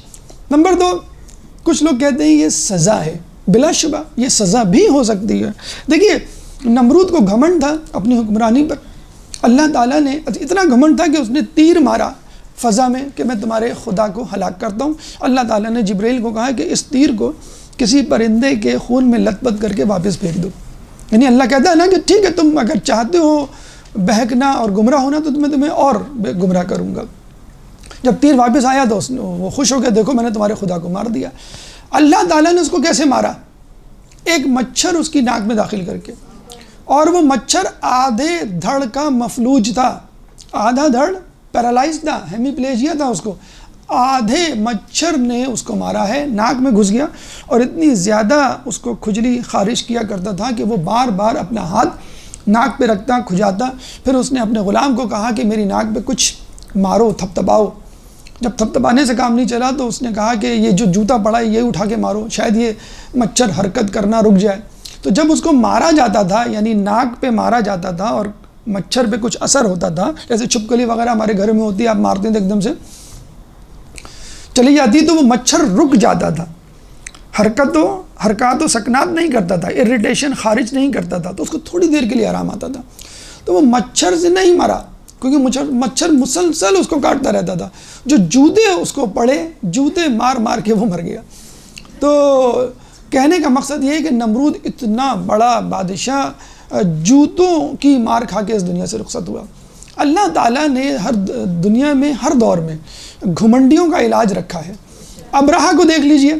نمبر 2، کچھ لوگ کہتے ہیں یہ سزا ہے. بلا شبہ یہ سزا بھی ہو سکتی ہے. دیکھیے نمرود کو گھمنڈ تھا اپنی حکمرانی پر. اللہ تعالیٰ نے اتنا گھمنڈ تھا کہ اس نے تیر مارا فضا میں کہ میں تمہارے خدا کو ہلاک کرتا ہوں. اللہ تعالیٰ نے جبرائیل کو کہا کہ اس تیر کو کسی پرندے کے خون میں لت پت کر کے واپس پھینک دو. یعنی اللہ کہتا ہے نا کہ ٹھیک ہے تم اگر چاہتے ہو بہکنا اور گمراہ ہونا تو میں تمہیں اور گمراہ کروں گا. جب تیر واپس آیا تو وہ خوش ہو گیا، دیکھو میں نے تمہارے خدا کو مار دیا. اللہ تعالیٰ نے اس کو کیسے مارا؟ ایک مچھر اس کی ناک میں داخل کر کے، اور وہ مچھر آدھے دھڑ کا مفلوج تھا، آدھا دھڑ پیرالائز تھا، ہیمیپلیجیا تھا اس کو. آدھے مچھر نے اس کو مارا ہے، ناک میں گھس گیا، اور اتنی زیادہ اس کو کھجلی خارش کیا کرتا تھا کہ وہ بار بار اپنا ہاتھ ناک پہ رکھتا، کھجاتا. پھر اس نے اپنے غلام کو کہا کہ میری ناک پہ کچھ مارو، تھپتھپاؤ. جب تھپتھپانے سے کام نہیں چلا تو اس نے کہا کہ یہ جو جوتا پڑا ہے یہ اٹھا کے مارو، شاید یہ مچھر حرکت کرنا رک جائے. تو جب اس کو مارا جاتا تھا، یعنی ناک پہ مارا جاتا تھا اور مچھر پہ کچھ اثر ہوتا تھا، جیسے چھپکلی وغیرہ ہمارے گھر میں ہوتی ہے، آپ مارتے ہیں تو ایک دم سے چلی جاتی، تو وہ مچھر رک جاتا تھا، حرکات و سکنات نہیں کرتا تھا، اریٹیشن خارج نہیں کرتا تھا، تو اس کو تھوڑی دیر کے لیے آرام آتا تھا. تو وہ مچھر سے نہیں مرا، کیونکہ مچھر مسلسل اس کو کاٹتا رہتا تھا. جو جوتے اس کو پڑے، جوتے مار مار کے وہ مر گیا. تو کہنے کا مقصد یہ ہے کہ نمرود اتنا بڑا بادشاہ جوتوں کی مار کھا کے اس دنیا سے رخصت ہوا. اللہ تعالیٰ نے ہر دنیا میں ہر دور میں گھمنڈیوں کا علاج رکھا ہے. ابرہا کو دیکھ لیجئے،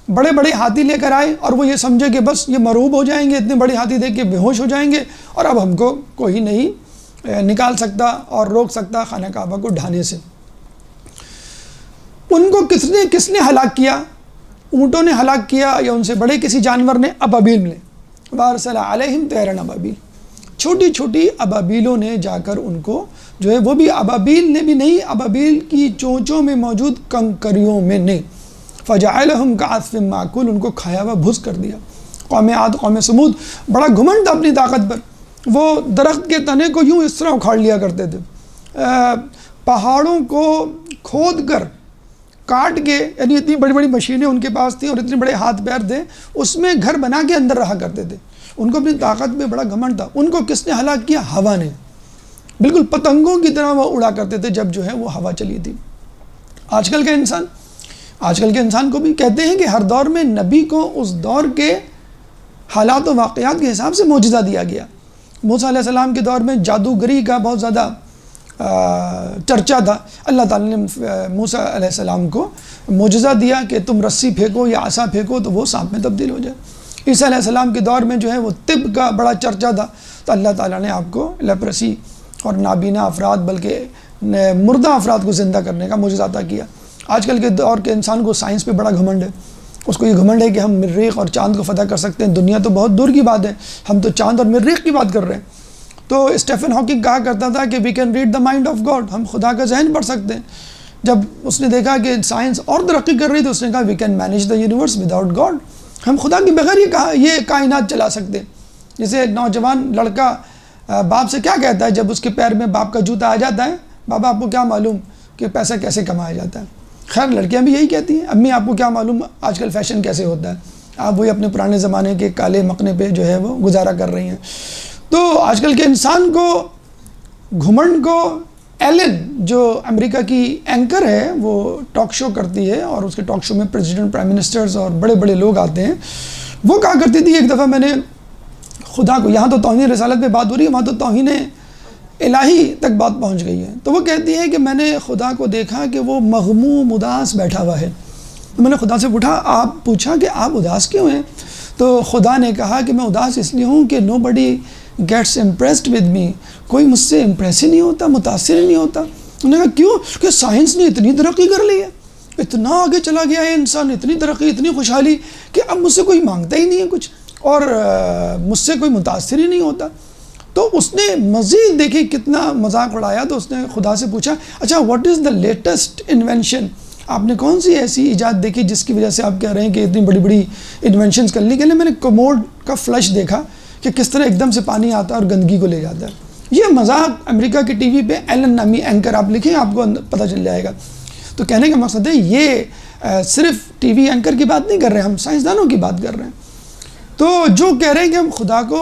بڑے بڑے ہاتھی لے کر آئے اور وہ یہ سمجھے کہ بس یہ مرعوب ہو جائیں گے، اتنے بڑے ہاتھی دیکھ کے بے ہوش ہو جائیں گے اور اب ہم کو کوئی نہیں نکال سکتا اور روک سکتا خانہ کعبہ کو ڈھانے سے. ان کو کس نے ہلاک کیا؟ اونٹوں نے ہلاک کیا یا ان سے بڑے کسی جانور نے؟ ابابیل نے. وارسل علیہم طیرا ابابیل، چھوٹی چھوٹی ابابیلوں نے جا کر ان کو جو ہے، وہ بھی ابابیل نے بھی نہیں، ابابیل کی چونچوں میں موجود کنکریوں میں نے، فجعلہم کعصف ماکول، ان کو کھایا ہوا بھس کر دیا. قوم عاد قوم سمود بڑا گھمنڈ تھا اپنی طاقت پر، وہ درخت کے تنے کو یوں اس طرح اکھاڑ لیا کرتے تھے، پہاڑوں کو کھود کر کاٹ کے، یعنی اتنی بڑی بڑی مشینیں ان کے پاس تھیں اور اتنے بڑے ہاتھ پیر تھے، اس میں گھر بنا کے اندر رہا کرتے تھے۔ ان کو اپنی طاقت پہ بڑا گھمنڈ تھا۔ ان کو کس نے ہلاک کیا؟ ہوا نے۔ بالکل پتنگوں کی طرح وہ اڑا کرتے تھے جب جو ہے وہ ہوا چلی تھی۔ آج کل کے انسان کو بھی کہتے ہیں کہ ہر دور میں نبی کو اس دور کے حالات و واقعات کے حساب سے معجزہ دیا گیا۔ موسیٰ علیہ السلام کے دور میں جادوگری کا بہت زیادہ چرچا تھا۔ اللہ تعالیٰ نے موسیٰ علیہ السلام کو معجزہ دیا کہ تم رسی پھینکو یا عصا پھینکو تو وہ سانپ میں تبدیل ہو جائے۔ عیسیٰ علیہ السلام کے دور میں جو ہے وہ طب کا بڑا چرچا تھا، تو اللہ تعالیٰ نے آپ کو لیپرسی اور نابینا افراد بلکہ مردہ افراد کو زندہ کرنے کا معجزہ عطا کیا۔ آج کل کے دور کے انسان کو سائنس پہ بڑا گھمنڈ ہے، اس کو یہ گھمنڈ ہے کہ ہم مریخ اور چاند کو فتح کر سکتے ہیں۔ دنیا تو بہت دور کی بات ہے، ہم تو چاند اور مریخ کی بات کر رہے ہیں۔ تو اسٹیفن ہاکنگ کہا کرتا تھا کہ we can read the mind of God, ہم خدا کا ذہن پڑھ سکتے ہیں۔ جب اس نے دیکھا کہ سائنس اور ترقی کر رہی تو اس نے کہا we can manage the universe without God, ہم خدا کے بغیر یہ کائنات چلا سکتے ہیں۔ جیسے ایک نوجوان لڑکا باپ سے کیا کہتا ہے جب اس کے پیر میں باپ کا جوتا آ جاتا ہے؟ بابا آپ کو کیا معلوم کہ پیسہ کیسے کمایا جاتا ہے؟ خیر لڑکیاں بھی یہی کہتی ہیں، امی آپ کو کیا معلوم آج کل فیشن کیسے ہوتا ہے؟ آپ وہی اپنے پرانے زمانے کے کالے مقنے پہ جو ہے وہ گزارا کر رہی ہیں۔ تو آج کل کے انسان کو گھمنڈ کو ایلن جو امریکہ کی اینکر ہے، وہ ٹاک شو کرتی ہے اور اس کے ٹاک شو میں پریزیڈنٹ، پرائم منسٹرز اور بڑے بڑے لوگ آتے ہیں، وہ کہا کرتی تھی ایک دفعہ میں نے خدا کو، یہاں تو توہین رسالت پہ بات ہو رہی ہے، وہاں تو توہین الہی تک بات پہنچ گئی ہے، تو وہ کہتی ہے کہ میں نے خدا کو دیکھا کہ وہ مغموم اداس بیٹھا ہوا ہے۔ تو میں نے خدا سے پوچھا کہ آپ اداس کیوں ہیں؟ تو خدا نے کہا کہ میں اداس اس لیے ہوں کہ نو بڈی گیٹس امپریسڈ ود می، کوئی مجھ سے امپریس ہی نہیں ہوتا، متاثر ہی نہیں ہوتا۔ انہوں نے کہا کیوں؟ کہ سائنس نے اتنی ترقی کر لی ہے، اتنا آگے چلا گیا ہے انسان، اتنی ترقی، اتنی خوشحالی کہ اب مجھ سے کوئی مانگتا ہی نہیں ہے کچھ، اور مجھ سے کوئی متاثر ہی نہیں ہوتا۔ تو اس نے مزید دیکھی کتنا مذاق اڑایا، تو اس نے خدا سے پوچھا اچھا what is the latest invention, آپ نے کون سی ایسی ایجاد دیکھی جس کی وجہ سے آپ کہہ رہے ہیں کہ اتنی بڑی بڑی انوینشنز کر لی؟ کہ میں نے کموڈ کا فلش دیکھا کہ کس طرح ایک دم سے پانی آتا ہے اور گندگی کو لے جاتا ہے۔ یہ مذاق امریکہ کی ٹی وی پہ ایلن نامی اینکر، آپ لکھیں آپ کو پتہ چل جائے گا۔ تو کہنے کا مقصد ہے یہ صرف ٹی وی اینکر کی بات نہیں کر رہے ہیں، ہم سائنسدانوں کی بات کر رہے ہیں۔ تو جو کہہ رہے ہیں کہ ہم خدا کو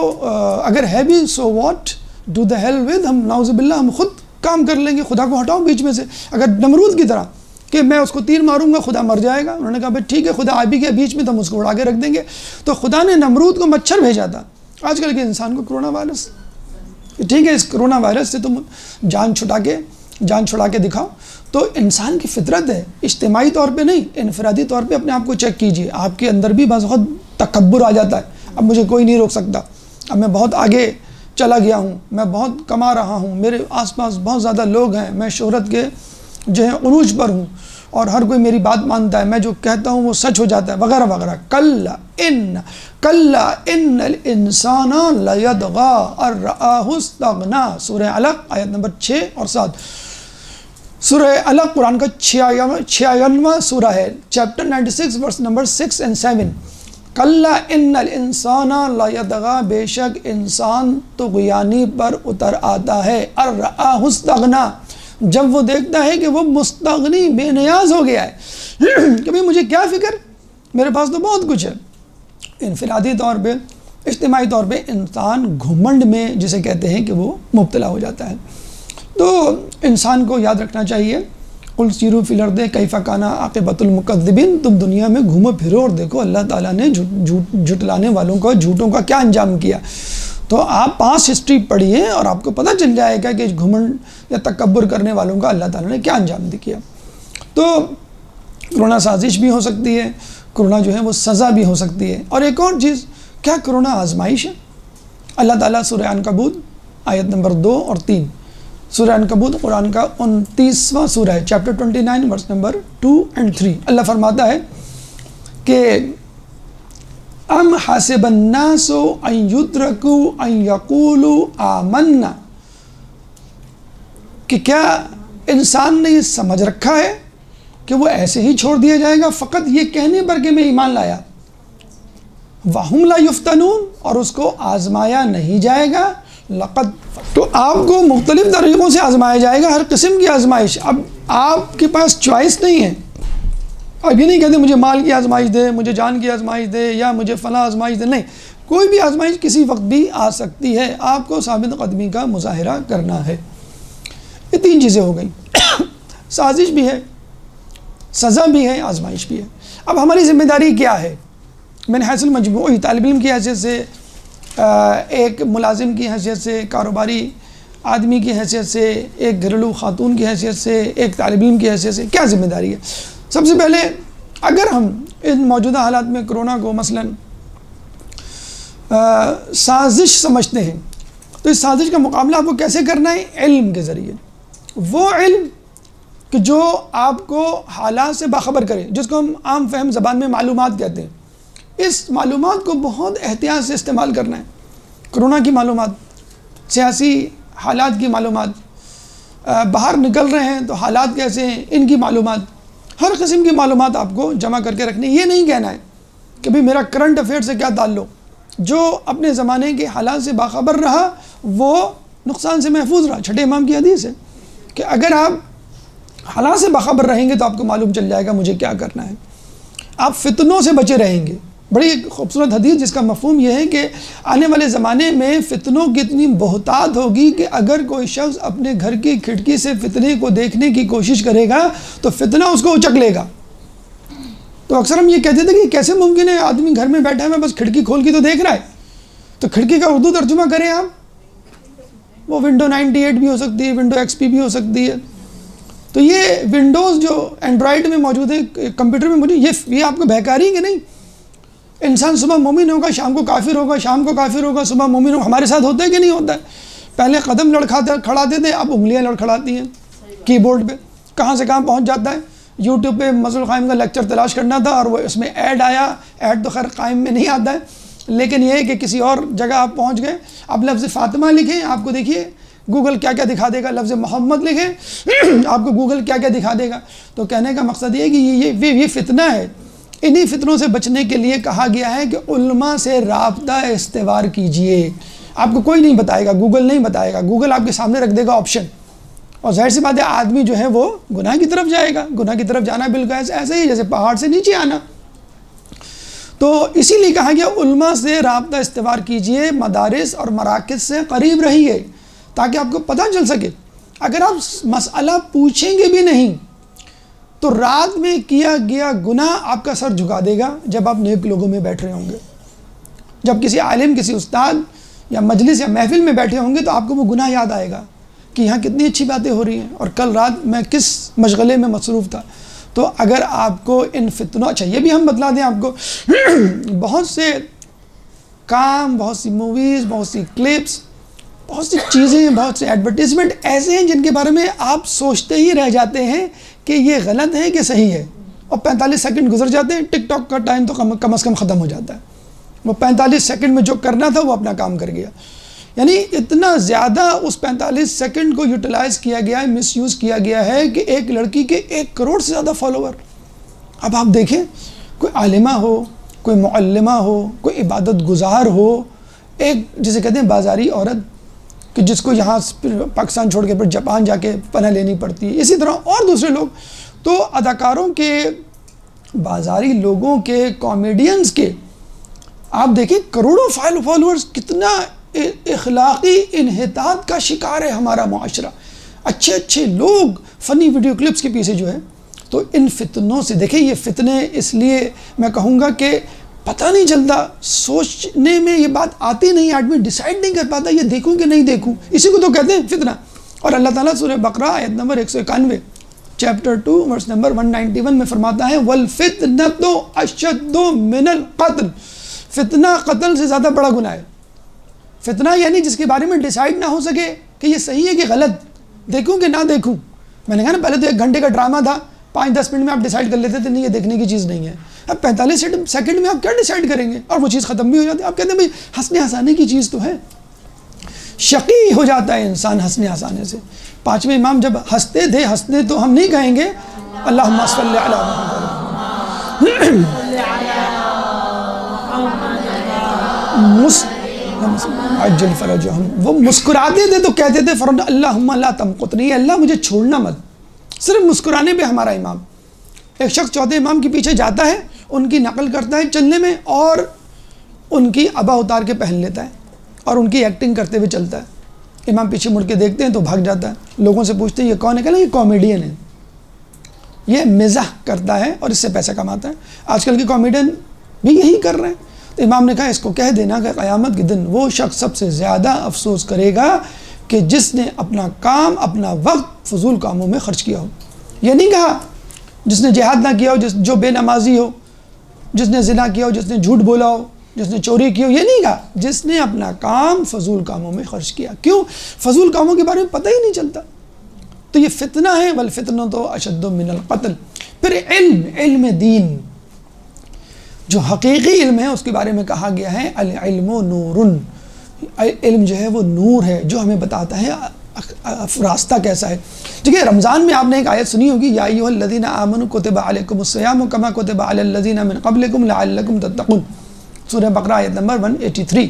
اگر ہے بھی so what, do the hell with, ہم نعوذ باللہ ہم خود کام کر لیں گے، خدا کو ہٹاؤ بیچ میں سے۔ اگر نمرود کی طرح کہ میں اس کو تیر ماروں گا خدا مر جائے گا، انہوں نے کہا بھائی ٹھیک ہے خدا آ بھی گیا بیچ میں تو ہم اس کو اڑا کے رکھ دیں گے۔ تو خدا نے نمرود کو مچھر بھیجا تھا، آج کل کے انسان کو کرونا وائرس۔ ٹھیک ہے اس کرونا وائرس سے تم جان چھڑا کے دکھاؤ۔ تو انسان کی فطرت ہے، اجتماعی طور پہ نہیں، انفرادی طور پہ اپنے آپ کو چیک کیجئے۔ آپ کے اندر بھی بعض وقت تکبر آ جاتا ہے، اب مجھے کوئی نہیں روک سکتا، اب میں بہت آگے چلا گیا ہوں، میں بہت کما رہا ہوں، میرے آس پاس بہت زیادہ لوگ ہیں، میں شہرت کے جو ہے عروج پر ہوں اور ہر کوئی میری بات مانتا ہے، میں جو کہتا ہوں وہ سچ ہو جاتا ہے، وغیرہ وغیرہ۔ کلا ان الانسان لیطغی ان رآہ استغنی، سورہ علق آیت نمبر 6 اور 7۔ سورہ علق قرآن کا 56واں سورہ ہے، چیپٹر 96 ورس نمبر 6 اور 7۔ کلا ان الانسان لیطغی، بے شک انسان طغیانی پر اتر آتا ہے، ان رآہ استغنی، جب وہ دیکھتا ہے کہ وہ مستغنی، بے نیاز ہو گیا ہے کہ بھئی مجھے کیا فکر، میرے پاس تو بہت کچھ ہے۔ انفرادی طور پہ، اجتماعی طور پہ انسان گھمنڈ میں جسے کہتے ہیں کہ وہ مبتلا ہو جاتا ہے۔ تو انسان کو یاد رکھنا چاہیے، قل سیروا فی الارض کیف کان عاقبۃ المکذبین، تم دنیا میں گھومو پھرو اور دیکھو اللہ تعالیٰ نے جھٹلانے والوں کا، جھوٹوں کا کیا انجام کیا۔ تو آپ پاس ہسٹری پڑھیے اور آپ کو پتہ چل جائے گا کہ گھمنڈ یا تکبر کرنے والوں کا اللہ تعالیٰ نے کیا انجام کیا۔ تو کرونا سازش بھی ہو سکتی ہے، کرونا جو ہے وہ سزا بھی ہو سکتی ہے۔ اور ایک اور چیز، کیا کرونا آزمائش ہے؟ اللہ تعالیٰ سورہ عنکبوت آیت نمبر 2 اور 3، سورہ عنکبوت قرآن کا 29واں سورہ ہے، چیپٹر 29 ورس نمبر 2 اور 3۔ اللہ فرماتا ہے کہ ام حسب الناس ان یترکوا ان یقولوا آمنا، کہ کیا انسان نے یہ سمجھ رکھا ہے کہ وہ ایسے ہی چھوڑ دیا جائے گا فقط یہ کہنے پر کہ میں ایمان لایا؟ وَهُمْ لَا يُفْتَنُونَ، اور اس کو آزمایا نہیں جائے گا. لقد، تو آپ کو مختلف طریقوں سے آزمایا جائے گا، ہر قسم کی آزمائش. اب آپ کے پاس چوائس نہیں ہے. اب یہ نہیں کہتے مجھے مال کی آزمائش دے، مجھے جان کی آزمائش دے، یا مجھے فلاں آزمائش دے. نہیں، کوئی بھی آزمائش کسی وقت بھی آ سکتی ہے. آپ کو ثابت قدمی کا مظاہرہ کرنا ہے. یہ تین چیزیں ہو گئیں. سازش بھی ہے، سزا بھی ہے، آزمائش بھی ہے. اب ہماری ذمہ داری کیا ہے؟ میں نے حیثیت مجموعی طالب علم کی حیثیت سے، ایک ملازم کی حیثیت سے، کاروباری آدمی کی حیثیت سے، ایک گھریلو خاتون کی حیثیت سے، ایک طالب علم کی حیثیت سے کیا ذمہ داری ہے؟ سب سے پہلے اگر ہم ان موجودہ حالات میں کرونا کو مثلاً سازش سمجھتے ہیں، تو اس سازش کا مقابلہ آپ کو کیسے کرنا ہے؟ علم کے ذریعے. وہ علم کہ جو آپ کو حالات سے باخبر کرے، جس کو ہم عام فہم زبان میں معلومات کہتے ہیں. اس معلومات کو بہت احتیاط سے استعمال کرنا ہے. کرونا کی معلومات، سیاسی حالات کی معلومات، باہر نکل رہے ہیں تو حالات کیسے ہیں ان کی معلومات، ہر قسم کی معلومات آپ کو جمع کر کے رکھنی. یہ نہیں کہنا ہے کہ بھئی میرا کرنٹ افیئر سے کیا تعلق. جو اپنے زمانے کے حالات سے باخبر رہا وہ نقصان سے محفوظ رہا. چھٹے امام کی حدیث ہے کہ اگر آپ حالات سے باخبر رہیں گے تو آپ کو معلوم چل جائے گا مجھے کیا کرنا ہے. آپ فتنوں سے بچے رہیں گے. بڑی خوبصورت حدیث جس کا مفہوم یہ ہے کہ آنے والے زمانے میں فتنوں کی اتنی بہتات ہوگی کہ اگر کوئی شخص اپنے گھر کی کھڑکی سے فتنے کو دیکھنے کی کوشش کرے گا تو فتنہ اس کو اچک لے گا. تو اکثر ہم یہ کہتے تھے کہ کیسے ممکن ہے آدمی گھر میں بیٹھا ہے بس کھڑکی کھول کے تو دیکھ رہا ہے. تو کھڑکی کا اردو ترجمہ کریں آپ، وہ ونڈو 98 بھی ہو سکتی ہے، ونڈو XP بھی ہو سکتی ہے. تو یہ ونڈوز جو اینڈرائڈ میں موجود ہے، کمپیوٹر میں موجود، یہ آپ کو بہکاری ہے کہ نہیں؟ انسان صبح مومن ہوگا، شام کو کافر ہوگا، شام کو کافر ہوگا، صبح مومن ہوگا. ہمارے ساتھ ہوتا ہے کہ نہیں ہوتا ہے؟ پہلے قدم کھڑاتے تھے، اب انگلیاں لڑکھڑاتی ہیں کی بورڈ پہ. کہاں سے کہاں پہنچ جاتا ہے. یوٹیوب پہ مظہر قائم کا لیکچر تلاش کرنا تھا اور وہ اس میں ایڈ آیا. ایڈ تو خیر قائم میں نہیں آتا ہے، لیکن یہ ہے کہ کسی اور جگہ آپ پہنچ گئے. اب لفظ فاطمہ لکھیں، آپ کو دیکھیے گوگل کیا کیا دکھا دے گا. لفظ محمد لکھیں، آپ کو گوگل کیا کیا دکھا دے گا. تو کہنے کا مقصد یہ ہے کہ یہ فتنہ ہے. انہی فتنوں سے بچنے کے لیے کہا گیا ہے کہ علماء سے رابطہ استوار کیجئے. آپ کو کوئی نہیں بتائے گا، گوگل نہیں بتائے گا. گوگل آپ کے سامنے رکھ دے گا آپشن، اور ظاہر سی بات ہے آدمی جو ہے وہ گناہ کی طرف جائے گا. گناہ کی طرف جانا بالکل ایسے ہی جیسے پہاڑ سے نیچے آنا. تو اسی لیے کہا گیا علماء سے رابطہ استوار کیجئے، مدارس اور مراکز سے قریب رہیے تاکہ آپ کو پتہ چل سکے. اگر آپ مسئلہ پوچھیں گے بھی نہیں تو رات میں کیا گیا گناہ آپ کا سر جھکا دے گا جب آپ نیک لوگوں میں بیٹھ رہے ہوں گے. جب کسی عالم، کسی استاد یا مجلس یا محفل میں بیٹھے ہوں گے تو آپ کو وہ گناہ یاد آئے گا کہ یہاں کتنی اچھی باتیں ہو رہی ہیں اور کل رات میں کس مشغلے میں مصروف تھا. تو اگر آپ کو ان فتنوں، اچھا یہ بھی ہم بتلا دیں آپ کو، بہت سے کام، بہت سی موویز، بہت سی کلپس، بہت سی چیزیں، بہت سے ایڈورٹیزمنٹ ایسے ہیں جن کے بارے میں آپ سوچتے ہی رہ جاتے ہیں کہ یہ غلط ہے کہ صحیح ہے، اور 45 سیکنڈ گزر جاتے ہیں. ٹک ٹاک کا ٹائم تو کم از کم ختم ہو جاتا ہے. وہ 45 سیکنڈ میں جو کرنا تھا وہ اپنا کام کر گیا. یعنی اتنا زیادہ اس 45 سیکنڈ کو یوٹیلائز کیا گیا ہے، مس یوز کیا گیا ہے کہ ایک لڑکی کے 1 کروڑ سے زیادہ فالوور. اب آپ دیکھیں، کوئی عالمہ ہو، کوئی معلمہ ہو، کوئی عبادت گزار ہو، ایک جسے کہتے ہیں بازاری عورت کہ جس کو یہاں پاکستان چھوڑ کے پھر جاپان جا کے پناہ لینی پڑتی ہے، اسی طرح اور دوسرے لوگ. تو اداکاروں کے، بازاری لوگوں کے، کامیڈینز کے، آپ دیکھیں کروڑوں فالوورز. کتنا اخلاقی انحطاط کا شکار ہے ہمارا معاشرہ. اچھے اچھے لوگ فنی ویڈیو کلپس کے پیچھے جو ہے. تو ان فتنوں سے دیکھیں، یہ فتنے اس لیے میں کہوں گا کہ پتہ نہیں چلتا، سوچنے میں یہ بات آتی نہیں، آدمی ڈیسائیڈ نہیں کر پاتا یہ دیکھوں کہ نہیں دیکھوں. اسی کو تو کہتے ہیں فتنہ. اور اللہ تعالیٰ سورہ بقرہ آیت نمبر 191 چیپٹر 2 ورس نمبر 191 میں فرماتا ہے وَالْفِتْنَةُ أَشَدُّ مِنَ الْقَتْلِ. فتنہ قتل سے زیادہ بڑا گناہ ہے. فتنہ یعنی جس کے بارے میں ڈیسائیڈ نہ ہو سکے کہ یہ صحیح ہے کہ غلط، دیکھوں کہ نہ دیکھوں. میں نے کہا نا پہلے تو 1 گھنٹے کا ڈرامہ تھا، 5-10 منٹ میں آپ ڈیسائیڈ کر لیتے تھے نہیں یہ دیکھنے کی چیز نہیں ہے. اب 45 سیکنڈ میں آپ کیا ڈیسائیڈ کریں گے؟ اور وہ چیز ختم بھی ہو جاتی ہے. آپ کہتے ہیں بھائی ہنسنے ہنسانے کی چیز تو ہے. شقی ہو جاتا ہے انسان ہنسنے ہنسانے سے. 5ویں امام جب ہنستے تھے، ہنستے تو ہم نہیں کہیں گے اللہم صلی علی محمد عجل فرجہم، وہ مسکراتے تھے تو کہتے تھے فوراً اللہم لا تمقتنی، اللہ مجھے چھوڑنا مت۔ صرف مسکرانے پہ ہمارا امام، ایک شخص چوتھے امام کے پیچھے جاتا ہے، ان کی نقل کرتا ہے چلنے میں، اور ان کی ابا اتار کے پہن لیتا ہے اور ان کی ایکٹنگ کرتے ہوئے چلتا ہے۔ امام پیچھے مڑ کے دیکھتے ہیں تو بھاگ جاتا ہے، لوگوں سے پوچھتے ہیں یہ کون ہے؟ کہنا یہ کامیڈین ہے، یہ مزاح کرتا ہے اور اس سے پیسہ کماتا ہے۔ آج کل کے کامیڈین بھی یہی کر رہے ہیں۔ تو امام نے کہا اس کو کہہ دینا کہ قیامت کے دن وہ شخص سب سے زیادہ افسوس کرے گا کہ جس نے اپنا کام، اپنا وقت فضول کاموں میں خرچ کیا ہو۔ یہ نہیں کہا جس نے جہاد نہ کیا ہو، جو بے نمازی ہو، جس نے زنا کیا ہو، جس نے جھوٹ بولا ہو، جس نے چوری کی ہو، یہ نہیں کہا، جس نے اپنا کام فضول کاموں میں خرچ کیا۔ کیوں؟ فضول کاموں کے بارے میں پتہ ہی نہیں چلتا۔ تو یہ فتنہ ہے، والفتنۃ اشد من القتل۔ پھر علم دین جو حقیقی علم ہے اس کے بارے میں کہا گیا ہے العلم نور، علم جو ہے وہ نور ہے جو ہمیں بتاتا ہے راستہ کیسا ہے۔ ٹھیک ہے، رمضان میں آپ نے ایک آیت سنی ہوگی، یا ایھا الذین آمنوا کتب علیکم الصیام کما کتب علی الذین من قبلکم لعلکم تتقون، سورہ بقرہ آیت نمبر 183،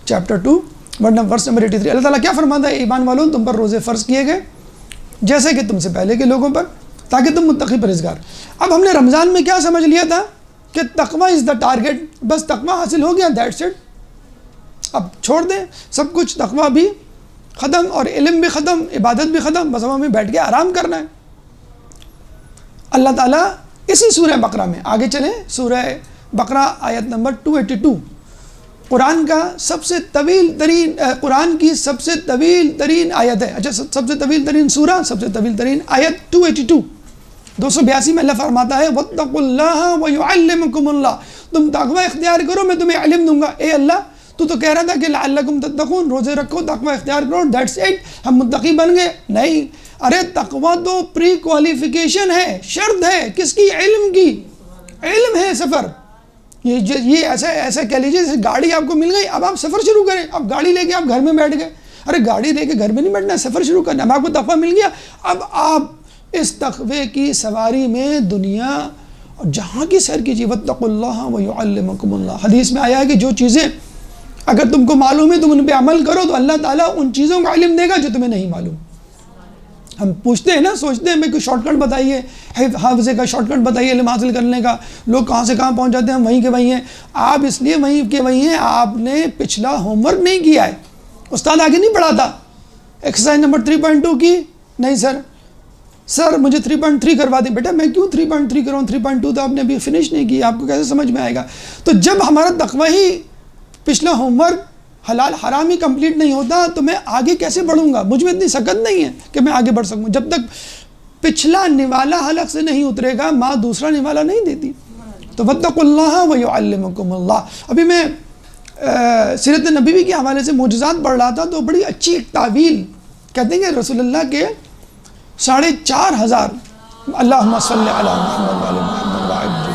چیپٹر 2 ورس نمبر 83۔ اللہ تعالیٰ کیا فرماتا ہے؟ ایمان والوں تم پر روزے فرض کیے گئے جیسے کہ تم سے پہلے کے لوگوں پر، تاکہ تم متقی پرہیزگار۔ اب ہم نے رمضان میں کیا سمجھ لیا تھا کہ تقوی از دا ٹارگیٹ، بس تقوی حاصل ہو گیا، دیٹس اٹ، اب چھوڑ دیں سب کچھ، تقوی بھی ختم اور علم بھی ختم، عبادت بھی ختم، بس ہمیں بیٹھ کے آرام کرنا ہے۔ اللہ تعالیٰ اسی سورہ بقرہ میں آگے چلیں، سورہ بقرہ آیت نمبر 282، قرآن کا سب سے طویل ترین، قرآن کی سب سے طویل ترین آیت ہے، اچھا سب سے طویل ترین سورہ، سب سے طویل ترین آیت 282، 282 میں اللہ فرماتا ہے وَاتَّقُوا اللَّهَ وَيُعَلِّمُكُمُ اللَّهُ، تم تقوی اختیار کرو میں تمہیں علم دوں گا۔ اے اللہ تو کہہ رہا تھا کہ لعلکم تتقون، روزے رکھو، تقوی اختیار کرو، دیٹس اٹ، ہم متقی بن گئے؟ نہیں، ارے تقوی تو پری کوالیفیکیشن ہے، شرط ہے، کس کی؟ علم کی۔ علم ہے سفر، یہ ایسا کہہ لیجیے جیسے گاڑی آپ کو مل گئی، اب آپ سفر شروع کریں، اب گاڑی لے کے آپ گھر میں بیٹھ گئے، ارے گاڑی لے کے گھر میں نہیں بیٹھنا، سفر شروع کرنا، اب آپ کو تقوی مل گیا، اب آپ اس تقوی کی سواری میں دنیا اور جہاں کی سیر کیجیے۔ واتقوا اللہ ویعلمکم اللہ، حدیث میں آیا ہے کہ جو چیزیں اگر تم کو معلوم ہے تم ان پہ عمل کرو تو اللہ تعالیٰ ان چیزوں کا علم دے گا جو تمہیں نہیں معلوم۔ ہم پوچھتے ہیں نا، سوچتے ہیں میں کوئی شارٹ کٹ بتائیے، حافظے کا شارٹ کٹ بتائیے علم حاصل کرنے کا، لوگ کہاں سے کہاں پہنچ جاتے ہیں، وہیں کے وہیں ہیں۔ آپ اس لیے وہیں کے وہیں ہیں، آپ نے پچھلا ہوم ورک نہیں کیا ہے، استاد آگے نہیں پڑھاتا۔ ایکسرسائز نمبر 3.2 کی نہیں سر مجھے 3.3 کروا دیں، بیٹا میں کیوں 3.3 کراؤں، 3.2 تو آپ نے ابھی فنش نہیں کی، آپ کو کیسے سمجھ میں آئے گا؟ تو جب ہمارا تقوی ہی پچھلا ہوم ورک حلال حرام ہی کمپلیٹ نہیں ہوتا تو میں آگے کیسے بڑھوں گا؟ مجھ میں اتنی سکت نہیں ہے کہ میں آگے بڑھ سکوں۔ جب تک پچھلا نوالا حلق سے نہیں اترے گا، ماں دوسرا نوالا نہیں دیتی۔ تو واتقوا اللہ ویعلمکم اللہ۔ ابھی میں سیرت نبوی کے حوالے سے معجزات پڑھ رہا تھا تو بڑی اچھی ایک تعویل کہتے ہیں کہ رسول اللہ کے 4,500 اللہم صلی علی محمد وعلی محمد وعجل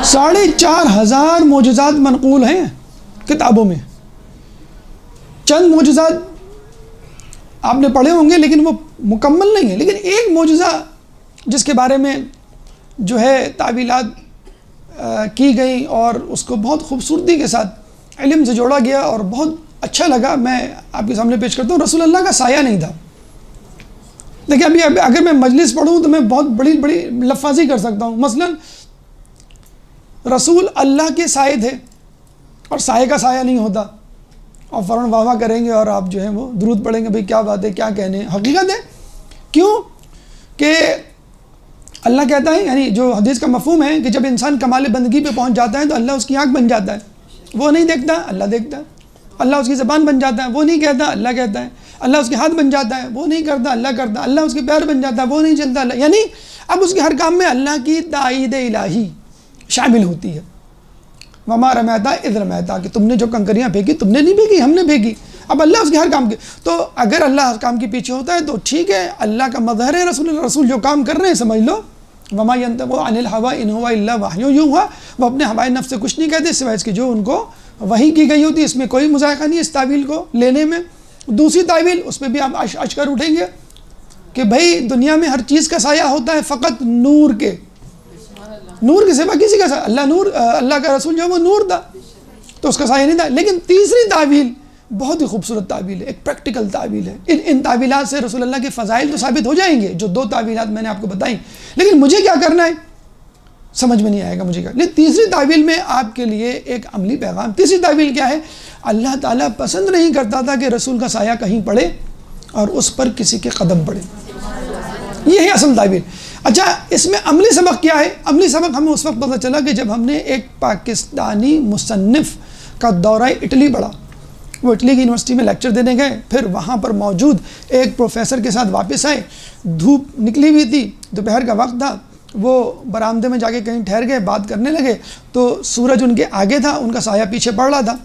4,500 معجزات منقول ہیں کتابوں میں۔ چند معجزات آپ نے پڑھے ہوں گے لیکن وہ مکمل نہیں ہیں، لیکن ایک معجزہ جس کے بارے میں جو ہے تعویلات کی گئی اور اس کو بہت خوبصورتی کے ساتھ علم سے جوڑا گیا اور بہت اچھا لگا، میں آپ کے سامنے پیش کرتا ہوں۔ رسول اللہ کا سایہ نہیں تھا۔ دیکھیں ابھی اگر میں مجلس پڑھوں تو میں بہت بڑی بڑی لفاظی کر سکتا ہوں، مثلا رسول اللہ کے سائے تھے اور سائے کا سایہ نہیں ہوتا، اور فوراً واہ واہ کریں گے اور آپ جو ہیں وہ درود پڑھیں گے، بھئی کیا بات ہے، کیا کہنے، حقیقت ہے۔ کیوں کہ اللہ کہتا ہے، یعنی جو حدیث کا مفہوم ہے کہ جب انسان کمال بندگی پہ پہنچ جاتا ہے تو اللہ اس کی آنکھ بن جاتا ہے، وہ نہیں دیکھتا، اللہ دیکھتا ہے۔ اللہ اس کی زبان بن جاتا ہے، وہ نہیں کہتا، اللہ کہتا ہے۔ اللہ اس کے ہاتھ بن جاتا ہے، وہ نہیں کرتا، اللہ کرتا۔ اللہ اس کے پیر بن جاتا ہے، وہ نہیں چلتا، اللہ، یعنی اب اس کے ہر کام میں اللہ کی تائید الہی شامل ہوتی ہے۔ وما رمیتا اذ رمیتا، کہ تم نے جو کنکریاں پھینکی تم نے نہیں پھینکی، ہم نے پھینکی۔ اب اللہ اس کے ہر کام کے، تو اگر اللہ ہر کام کے پیچھے ہوتا ہے تو ٹھیک ہے، اللہ کا مظہر ہے رسول جو کام کر رہے ہیں سمجھ لو۔ وما ينطق عن الهوى ان هو الا وحی یوحی، وہ اپنے ہوائے نفس سے کچھ نہیں کہتے سوائے اس کے جو ان کو وحی کی گئی ہوتی ہے۔ اس میں کوئی مذائقہ نہیں اس تعویل کو لینے میں۔ دوسری تعویل اس پہ بھی آپ اشکر اٹھیں گے کہ بھائی دنیا میں ہر چیز کا سایہ ہوتا ہے فقط نور کے، نور کے سوا کسی کا سایہ، اللہ کا رسول جو وہ نور تھا تو اس کا سایہ نہیں تھا. لیکن تیسری تعویل بہت ہی خوبصورت تعویل ہے، ایک پریکٹیکل تعویل ہے. ان تعویلات سے رسول اللہ کے فضائل تو ثابت ہو جائیں گے، جو 2 تعویلات میں نے آپ کو بتائیں، لیکن مجھے کیا کرنا ہے سمجھ میں نہیں آئے گا مجھے کیا. لیکن تیسری تعویل میں آپ کے لیے ایک عملی پیغام. تیسری تعویل کیا ہے؟ اللہ تعالیٰ پسند نہیں کرتا تھا کہ رسول کا سایہ کہیں پڑے اور اس پر کسی کے قدم پڑے. یہ ہے اصل تعویل. اچھا، اس میں عملی سبق کیا ہے؟ عملی سبق ہمیں اس وقت پتہ چلا کہ جب ہم نے ایک پاکستانی مصنف کا دورہ اٹلی پڑھا. وہ اٹلی کی یونیورسٹی میں لیکچر دینے گئے، پھر وہاں پر موجود ایک پروفیسر کے ساتھ واپس آئے. دھوپ نکلی ہوئی تھی، دوپہر کا وقت تھا. وہ برآمدے میں جا کے کہیں ٹھہر گئے، بات کرنے لگے تو سورج ان کے آگے تھا، ان کا سایہ پیچھے پڑ رہا تھا.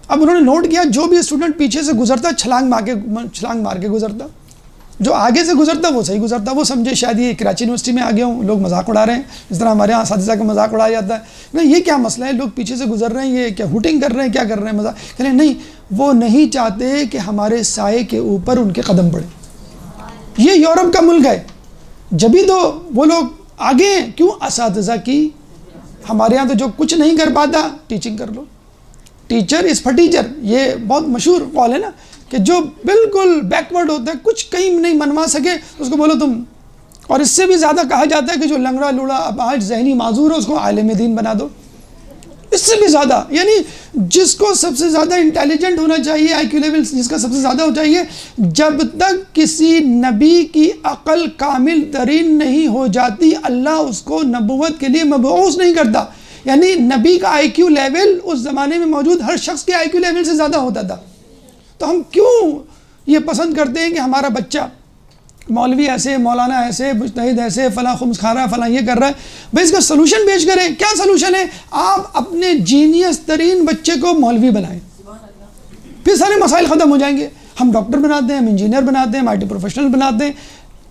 اب انہوں نے نوٹ کیا جو بھی اسٹوڈنٹ پیچھے سے گزرتا چھلانگ مار کے گزرتا، جو آگے سے گزرتا وہ صحیح گزرتا. وہ سمجھے شاید یہ کراچی یونیورسٹی میں آ گیا ہوں، لوگ مذاق اڑا رہے ہیں، جس طرح ہمارے یہاں اساتذہ کا مذاق اڑایا جاتا ہے. نہیں، یہ کیا مسئلہ ہے؟ لوگ پیچھے سے گزر رہے ہیں، یہ کیا ہوٹنگ کر رہے ہیں، کیا کر رہے ہیں، مذاق کہہ رہے ہیں. نہیں، وہ نہیں چاہتے کہ ہمارے سائے کے اوپر ان کے قدم پڑے. یہ یورپ کا ملک ہے، جبھی تو وہ لوگ آگے ہیں. کیوں؟ اساتذہ کی. ہمارے یہاں تو جو کچھ نہیں کر پاتا ٹیچنگ کر لو. ٹیچر از فار ٹیچر، یہ بہت مشہور قول ہے نا، کہ جو بالکل بیکورڈ ہوتا ہے، کچھ کہیں نہیں منوا سکے اس کو بولو تم. اور اس سے بھی زیادہ کہا جاتا ہے کہ جو لنگڑا لوڑا اپاہج ذہنی معذور ہے اس کو عالم دین بنا دو. اس سے بھی زیادہ، یعنی جس کو سب سے زیادہ انٹیلیجنٹ ہونا چاہیے، آئی کیو لیول جس کا سب سے زیادہ ہو چاہیے، جب تک کسی نبی کی عقل کامل ترین نہیں ہو جاتی اللہ اس کو نبوت کے لیے مبعوث نہیں کرتا. یعنی نبی کا آئی کیو لیول اس زمانے میں موجود ہر شخص کے آئی کیو لیول سے زیادہ ہوتا تھا. تو ہم کیوں یہ پسند کرتے ہیں کہ ہمارا بچہ مولوی ایسے، مولانا ایسے، مجتہد ایسے، فلاں خمس کھا رہا ہے، فلاں یہ کر رہا ہے. بھائی اس کا سلوشن پیش کریں. کیا سلوشن ہے؟ آپ اپنے جینیس ترین بچے کو مولوی بنائیں، پھر سارے مسائل ختم ہو جائیں گے. ہم ڈاکٹر بناتے ہیں، ہم انجینئر بناتے ہیں، ہم آئی ٹی پروفیشنل بناتے ہیں،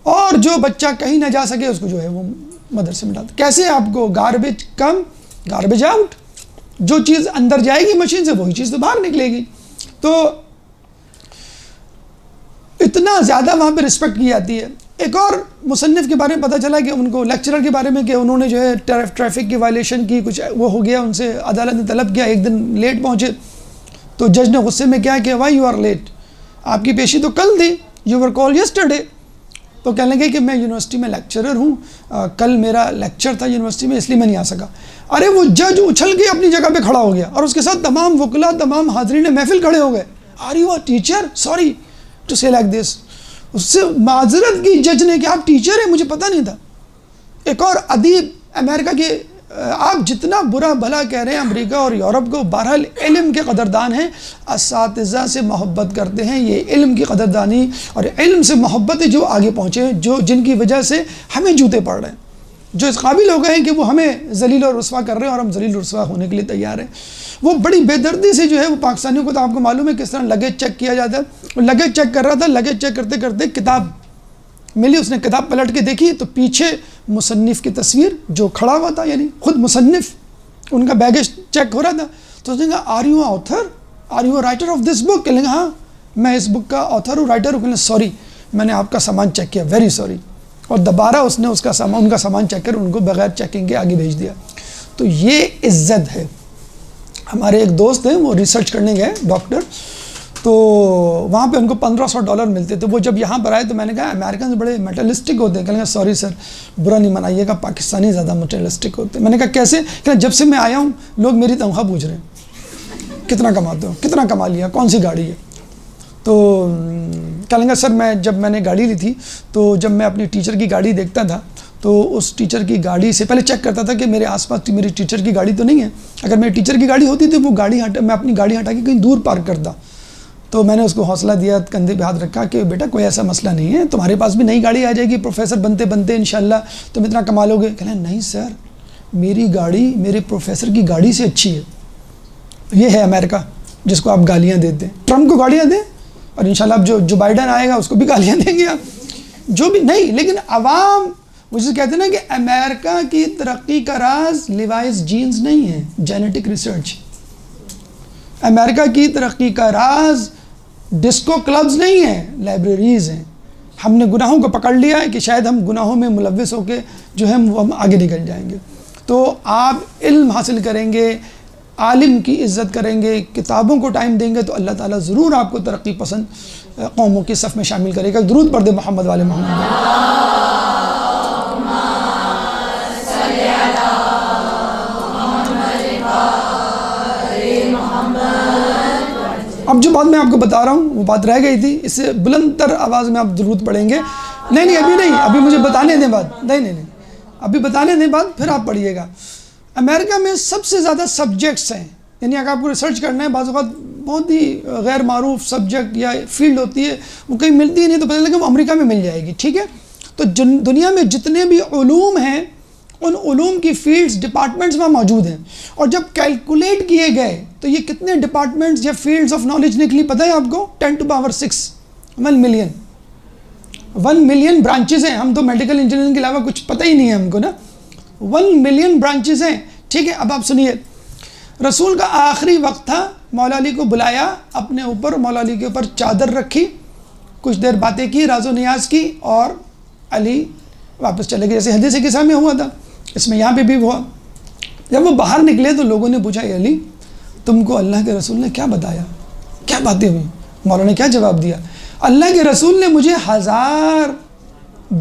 اور جو بچہ کہیں نہ جا سکے اس کو جو ہے وہ مدرسے میں ڈالتے. کیسے؟ آپ کو گاربیج کم گاربیج آؤٹ. جو چیز اندر جائے گی مشین سے وہی چیز تو باہر نکلے گی. تو اتنا زیادہ وہاں پہ رسپیکٹ کی جاتی ہے. ایک اور مصنف کے بارے میں پتہ چلا کہ ان کو لیکچرر کے بارے میں کہ انہوں نے جو ہے ٹریفک کی وائلیشن کی، کچھ وہ ہو گیا، ان سے عدالت نے طلب کیا، ایک دن لیٹ پہنچے تو جج نے غصے میں کیا کہ وائی یو آر لیٹ، آپ کی پیشی تو کل تھی، یو ور کال یسٹرڈے. تو کہنے لگے کہ میں یونیورسٹی میں لیکچرر ہوں، کل میرا لیکچر تھا یونیورسٹی میں اس لیے میں نہیں آ سکا. ارے وہ جج اچھل کے اپنی جگہ پہ کھڑا ہو گیا اور اس کے ساتھ تمام وکلا، تمام حاضرین محفل کھڑے ہو گئے. Are you a teacher? Sorry to say like this. اس سے معذرت کی جج نے کہ آپ ٹیچر ہیں، مجھے پتہ نہیں تھا. ایک اور ادیب امریکہ کے، آپ جتنا برا بھلا کہہ رہے ہیں امریکہ اور یورپ کو، بہرحال علم کے قدردان ہیں، اساتذہ سے محبت کرتے ہیں. یہ علم کی قدردانی اور علم سے محبت ہے جو آگے پہنچے ہیں، جن کی وجہ سے ہمیں جوتے پڑ رہے ہیں، جو اس قابل ہو گئے ہیں کہ وہ ہمیں ذلیل اور رسوا کر رہے ہیں اور ہم ذلیل اور رسوا ہونے کے لیے تیار ہیں. وہ بڑی بے دردی سے جو ہے وہ پاکستانیوں کو تو آپ کو معلوم ہے کس طرح لگیج چیک کیا جاتا ہے. وہ لگیج چیک کر رہا تھا، لگیج چیک کرتے کرتے کتاب ملی، اس نے کتاب پلٹ کے دیکھی تو پیچھے مصنف کی تصویر جو کھڑا ہوا تھا، یعنی خود مصنف، ان کا بیگیج چیک ہو رہا تھا. تو اس نے کہا are you author, are you writer of this book? کہنے لگا ہاں میں اس بک کا آتھر ہوں، رائٹر ہوں. کہنے سوری میں نے آپ کا سامان چیک کیا، ویری سوری. اور دوبارہ اس نے ان کا سامان چیک کر ان کو بغیر چیکنگ کے آگے بھیج دیا. تو یہ عزت ہے. ہمارے ایک دوست ہیں، وہ ریسرچ کرنے گئے ڈاکٹر، تو وہاں پہ ان کو $1500 ملتے تھے. وہ جب یہاں پر آئے تو میں نے کہا امریکنز بڑے میٹلسٹک ہوتے ہیں. کہنے لگا سوری سر برا نہیں منائیے گا، پاکستانی زیادہ میٹلسٹک ہوتے ہیں. میں نے کہا کیسے؟ کہ جب سے میں آیا ہوں لوگ میری تنخواہ پوچھ رہے ہیں، کتنا کماتے ہو، کتنا کما لیا، کون سی گاڑی ہے. تو کہنے لگا سر جب میں نے گاڑی لی تھی تو جب میں اپنی ٹیچر کی گاڑی دیکھتا تھا تو اس ٹیچر کی گاڑی سے پہلے چیک کرتا تھا کہ میرے آس پاس میری ٹیچر کی گاڑی تو نہیں ہے. اگر میری ٹیچر کی گاڑی ہوتی تو وہ میں اپنی گاڑی ہٹا کے کہیں دور پارک کرتا. تو میں نے اس کو حوصلہ دیا، کندھے پہ ہاتھ رکھا کہ بیٹا کوئی ایسا مسئلہ نہیں ہے، تمہارے پاس بھی نئی گاڑی آ جائے گی، پروفیسر بنتے بنتے انشاءاللہ تم اتنا کما لو گے. کہنا نہیں سر میری گاڑی میرے پروفیسر کی گاڑی سے اچھی ہے. یہ ہے امریکہ جس کو آپ گالیاں دیتے ہیں. ٹرمپ کو گالیاں دیں اور انشاءاللہ اب جو بائیڈن آئے گا اس کو بھی گالیاں دیں گے آپ، جو بھی نہیں. لیکن عوام وہ جسے کہتے ہیں نا کہ امریکہ کی ترقی کا راز لیوائز جینز نہیں ہے، جینیٹک ریسرچ. امریکہ کی ترقی کا راز ڈسکو کلبز نہیں ہیں، لائبریریز ہیں. ہم نے گناہوں کو پکڑ لیا ہے کہ شاید ہم گناہوں میں ملوث ہو کے جو ہے ہم آگے نکل جائیں گے. تو آپ علم حاصل کریں گے، عالم کی عزت کریں گے، کتابوں کو ٹائم دیں گے، تو اللہ تعالیٰ ضرور آپ کو ترقی پسند قوموں کی صف میں شامل کرے گا. درود پڑھ دے محمد والے محمد. اب جو بات میں آپ کو بتا رہا ہوں وہ بات رہ گئی تھی، اس سے بلند تر آواز میں آپ درود پڑھیں گے. نہیں ابھی نہیں، ابھی مجھے بتانے دیں بات. نہیں ابھی بتانے دیں بات، پھر آپ پڑھیے گا. امریکہ میں سب سے زیادہ سبجیکٹس ہیں، یعنی اگر آپ کو ریسرچ کرنا ہے، بعض اوقات بہت ہی غیر معروف سبجیکٹ یا فیلڈ ہوتی ہے وہ کہیں ملتی ہی نہیں، تو پتہ لگے وہ امریکہ میں مل جائے گی. ٹھیک ہے، تو دنیا میں جتنے بھی علوم ہیں ان علوم کی فیلڈز، ڈپارٹمنٹس وہاں موجود ہیں. اور جب کیلکولیٹ کیے گئے تو یہ کتنے ڈپارٹمنٹس یا فیلڈز آف نالج نکلی پتہ ہے آپ کو؟ 10⁻6 1 ملین. 1 ملین برانچز ہیں. ہم تو میڈیکل انجینئرنگ کے علاوہ کچھ پتہ ہی نہیں ہے ہم کو نا. 1 ملین برانچز ہیں. ٹھیک ہے، اب آپ سنیے، رسول کا آخری وقت تھا، مولا علی کو بلایا اپنے اوپر، مولا علی کے اوپر چادر رکھی، کچھ دیر باتیں کی، راز و نیاز کی، اور علی واپس چلے گئے، جیسے حدیث قصہ میں ہوا تھا اس میں یہاں پہ بھی ہوا. جب وہ باہر نکلے تو لوگوں نے پوچھا، اے علی تم کو اللہ کے رسول نے کیا بتایا، کیا باتیں ہوئی؟ مولا نے کیا جواب دیا؟ اللہ کے رسول نے مجھے 1000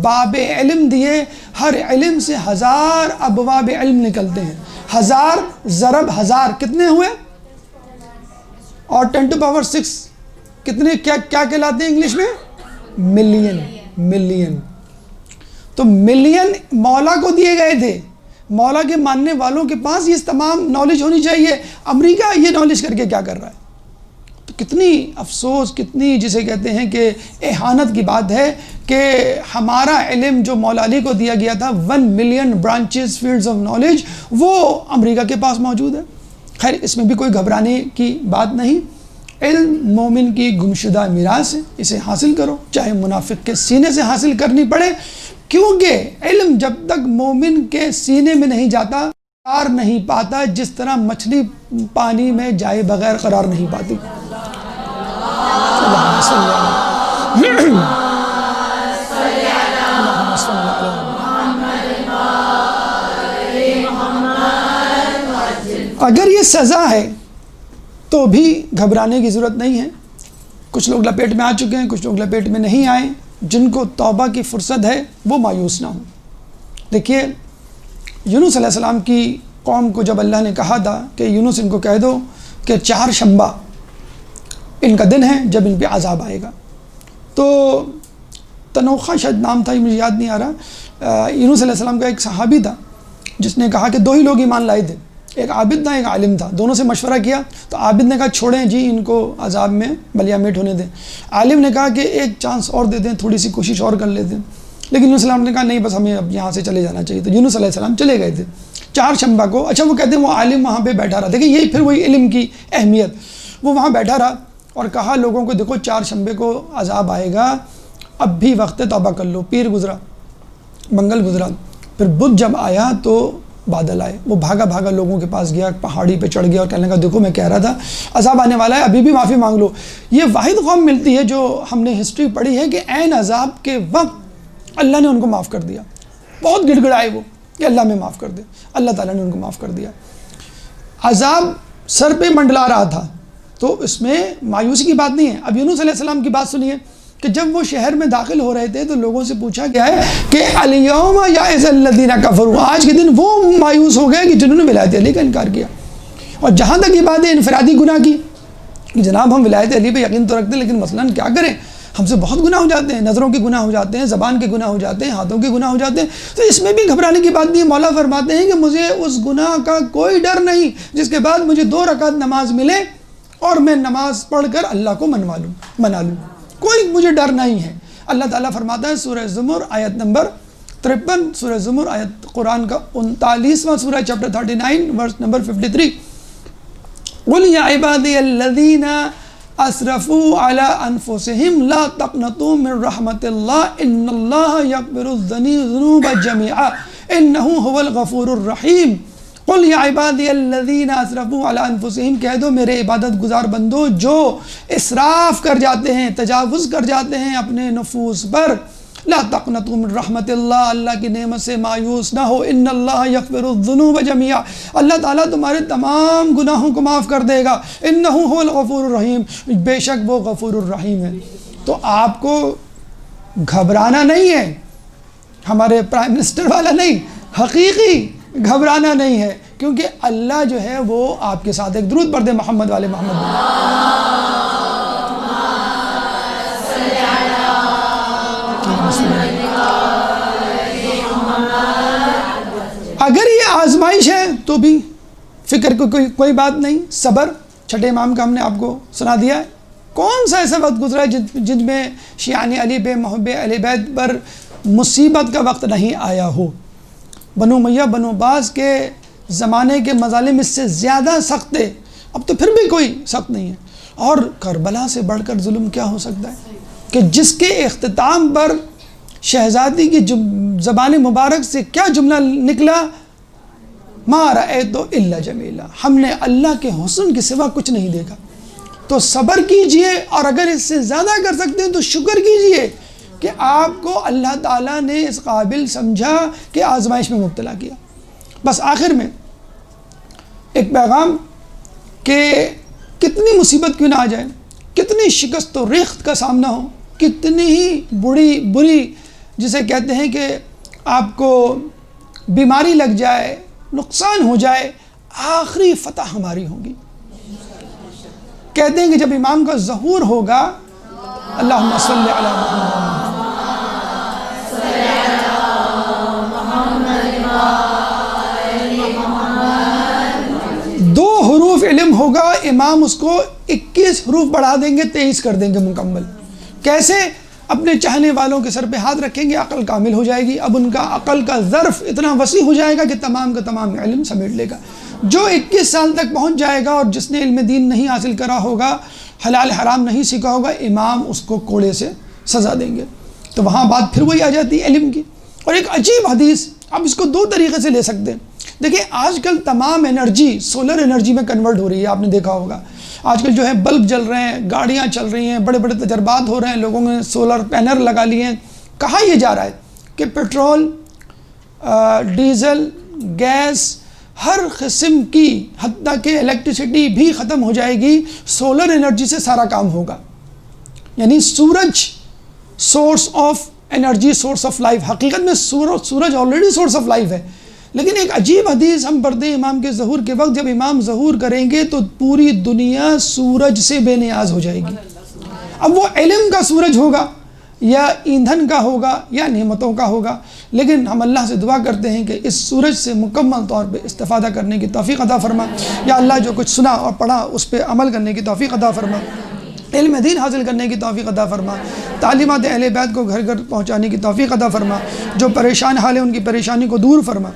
باب علم دیے، ہر علم سے 1000 ابواب علم نکلتے ہیں. 1000 ضرب 1000 کتنے ہوئے؟ اور 10⁻6 کتنے کیا کہلاتے ہیں انگلش میں؟ ملین. ملین. تو ملین مولا کو دیے گئے تھے. مولا کے ماننے والوں کے پاس یہ تمام نالج ہونی چاہیے. امریکہ یہ نالج کر کے کیا کر رہا ہے؟ تو کتنی افسوس، کتنی جسے کہتے ہیں کہ احانت کی بات ہے کہ ہمارا علم جو مولا علی کو دیا گیا تھا، 1 million branches, fields of knowledge, وہ امریکہ کے پاس موجود ہے. خیر، اس میں بھی کوئی گھبرانے کی بات نہیں. علم مومن کی گمشدہ میراث ہے، اسے حاصل کرو، چاہے منافق کے سینے سے حاصل کرنی پڑے، کیونکہ علم جب تک مومن کے سینے میں نہیں جاتا قرار نہیں پاتا، جس طرح مچھلی پانی میں جائے بغیر قرار نہیں پاتی. اگر یہ سزا ہے تو بھی گھبرانے کی ضرورت نہیں ہے. کچھ لوگ لپیٹ میں آ چکے ہیں، کچھ لوگ لپیٹ میں نہیں آئے. جن کو توبہ کی فرصت ہے وہ مایوس نہ ہوں. دیکھیے، یونس علیہ السلام کی قوم کو جب اللہ نے کہا تھا کہ یونس ان کو کہہ دو کہ 4 شنبہ ان کا دن ہے جب ان پہ عذاب آئے گا، تو تنوخہ شاید نام تھا، مجھے یاد نہیں آ رہا، یونس علیہ السلام کا ایک صحابی تھا جس نے کہا کہ 2 ہی لوگ ایمان لائے تھے، ایک عابد تھا ایک عالم تھا. دونوں سے مشورہ کیا تو عابد نے کہا چھوڑیں جی ان کو عذاب میں بلیا میٹ ہونے دیں. عالم نے کہا کہ ایک چانس اور دے دیں، تھوڑی سی کوشش اور کر لیتے ہیں. لیکن یونس علیہ السلام نے کہا نہیں، بس ہمیں اب یہاں سے چلے جانا چاہیے. تو یونس علیہ السلام چلے گئے تھے 4 شنبہ کو. اچھا، وہ کہتے ہیں وہ عالم وہاں پہ بیٹھا رہا. دیکھیں یہی پھر وہی علم کی اہمیت. وہ وہاں بیٹھا رہا اور کہا لوگوں کو دیکھو 4 شنبے کو عذاب آئے گا، اب بھی وقت توبہ کر لو. پیر گزرا، منگل گزرا، پھر بدھ جب آیا تو بادل آئے. وہ بھاگا لوگوں کے پاس گیا، پہاڑی پہ چڑھ گیا اور کہنے لگا دیکھو میں کہہ رہا تھا عذاب آنے والا ہے، ابھی بھی معافی مانگ لو. یہ واحد قوم ملتی ہے جو ہم نے ہسٹری پڑھی ہے کہ عین عذاب کے وقت اللہ نے ان کو معاف کر دیا. بہت گڑ گڑائے وہ کہ اللہ میں معاف کر دے. اللہ تعالیٰ نے ان کو معاف کر دیا. عذاب سر پہ منڈلا رہا تھا تو اس میں مایوسی کی بات نہیں ہے. اب یونس علیہ السلام کی بات سنیے کہ جب وہ شہر میں داخل ہو رہے تھے تو لوگوں سے پوچھا گیا ہے کہ الیوم یائس الذین کفروا، آج کے دن وہ مایوس ہو گئے کہ جنہوں نے ولایت علی کا انکار کیا. اور جہاں تک یہ بات ہے انفرادی گناہ کی کہ جناب ہم ولایت علی پہ یقین تو رکھتے ہیں لیکن مثلاً کیا کریں، ہم سے بہت گناہ ہو جاتے ہیں، نظروں کے گناہ ہو جاتے ہیں، زبان کے گناہ ہو جاتے ہیں، ہاتھوں کے گناہ ہو جاتے ہیں. تو اس میں بھی گھبرانے کی بات نہیں ہے. مولا فرماتے ہیں کہ مجھے اس گناہ کا کوئی ڈر نہیں جس کے بعد مجھے 2 رکعت نماز ملے اور میں نماز پڑھ کر اللہ کو منا لوں. کوئی مجھے ڈر نہیں ہے. اللہ تعالیٰ فرماتا ہے سورہ زمر آیت نمبر 53، سورہ زمر آیت قرآن کا 39واں سورہ چیپٹر 39 ورس نمبر 53، قُلْ يَا عِبَادِيَ الَّذِينَ أَسْرَفُوا عَلَىٰ أَنفُسِهِمْ لَا تَقْنَطُوا مِنْ رَحْمَةِ اللَّهِ إِنَّ اللَّهَ يَغْفِرُ الذُّنُوبَ جَمِيعًا إِنَّهُ هُوَ الْغَفُورُ الرَّحِيمُ. قُلْ يَا عِبَادِيَ الَّذِينَ أَسْرَفُوا عَلَىٰ أَنفُسِهِمْ، کہہ دو میرے عبادت گزار بندو جو اسراف کر جاتے ہیں، تجاوز کر جاتے ہیں اپنے نفوس پر، لا تقنطوا من رحمت اللہ، اللہ کی نعمت سے مایوس نہ ہو، ان اللہ یغفر الذنوب جميعا، اللہ تعالیٰ تمہارے تمام گناہوں کو معاف کر دے گا، انہ هو الغفور الرحیم، بے شک وہ غفور الرحیم ہے۔ تو آپ کو گھبرانا نہیں ہے، ہمارے پرائم منسٹر والا نہیں، حقیقی گھبرانا نہیں ہے، کیونکہ اللہ جو ہے وہ آپ کے ساتھ۔ ایک درود پڑھ دے محمد والے محمد۔ اگر یہ آزمائش ہے تو بھی فکر کو کوئی بات نہیں، صبر۔ چھٹے امام کا ہم نے آپ کو سنا دیا ہے۔ کون سا ایسا وقت گزرا ہے جن میں شیعان علی بے محب اہل بیت پر مصیبت کا وقت نہیں آیا ہو؟ بنو امیہ بنو باز کے زمانے کے مظالم اس سے زیادہ سخت تھے، اب تو پھر بھی کوئی سخت نہیں ہے۔ اور کربلا سے بڑھ کر ظلم کیا ہو سکتا ہے کہ جس کے اختتام پر شہزادی کی زبان مبارک سے کیا جملہ نکلا، ما رأیت الا جمیلا، ہم نے اللہ کے حسن کے سوا کچھ نہیں دیکھا۔ تو صبر کیجئے، اور اگر اس سے زیادہ کر سکتے ہیں تو شکر کیجئے کہ آپ کو اللہ تعالیٰ نے اس قابل سمجھا کہ آزمائش میں مبتلا کیا۔ بس آخر میں ایک پیغام کہ کتنی مصیبت کیوں نہ آ جائے، کتنی شکست و ریخت کا سامنا ہو، کتنی ہی بری جسے کہتے ہیں کہ آپ کو بیماری لگ جائے، نقصان ہو جائے، آخری فتح ہماری ہوگی۔ کہتے ہیں کہ جب امام کا ظہور ہوگا، اللہم صلی علی محمد، 2 حروف علم ہوگا، امام اس کو 21 حروف بڑھا دیں گے، 23 کر دیں گے مکمل۔ کیسے؟ اپنے چاہنے والوں کے سر پہ ہاتھ رکھیں گے، عقل کامل ہو جائے گی۔ اب ان کا عقل کا ظرف اتنا وسیع ہو جائے گا کہ تمام کا تمام علم سمیٹ لے گا۔ جو 21 سال تک پہنچ جائے گا اور جس نے علم دین نہیں حاصل کرا ہوگا، حلال حرام نہیں سیکھا ہوگا، امام اس کو کوڑے سے سزا دیں گے۔ تو وہاں بات پھر وہی آ جاتی ہے علم کی۔ اور ایک عجیب حدیث، آپ اس کو 2 طریقے سے لے سکتے ہیں۔ دیکھیں آج کل تمام انرجی سولر انرجی میں کنورٹ ہو رہی ہے، آپ نے دیکھا ہوگا۔ آج کل جو ہے بلب جل رہے ہیں، گاڑیاں چل رہی ہیں، بڑے بڑے تجربات ہو رہے ہیں، لوگوں نے سولر پینل لگا لیے ہیں۔ کہا یہ جا رہا ہے کہ پیٹرول، ڈیزل، گیس، ہر قسم کی، حتیٰ کہ الیکٹریسٹی بھی ختم ہو جائے گی، سولر انرجی سے سارا کام ہوگا۔ یعنی سورج source of energy, source of life. حقیقت میں سورج آلریڈی سورس آف لائف ہے، لیکن ایک عجیب حدیث ہم پڑھتے ہیں امام کے ظہور کے وقت، جب امام ظہور کریں گے تو پوری دنیا سورج سے بے نیاز ہو جائے گی۔ اب وہ علم کا سورج ہوگا یا ایندھن کا ہوگا یا نعمتوں کا ہوگا، لیکن ہم اللہ سے دعا کرتے ہیں کہ اس سورج سے مکمل طور پہ استفادہ کرنے کی توفیق عطا فرما۔ یا اللہ جو کچھ سنا اور پڑھا اس پہ عمل کرنے کی توفیق عطا فرما، علم دین حاصل کرنے کی توفیق عطا فرما، تعلیمات اہل بیت کو گھر گھر پہنچانے کی توفیق عطا فرما، جو پریشان حال ہیں ان کی پریشانی کو دور فرما،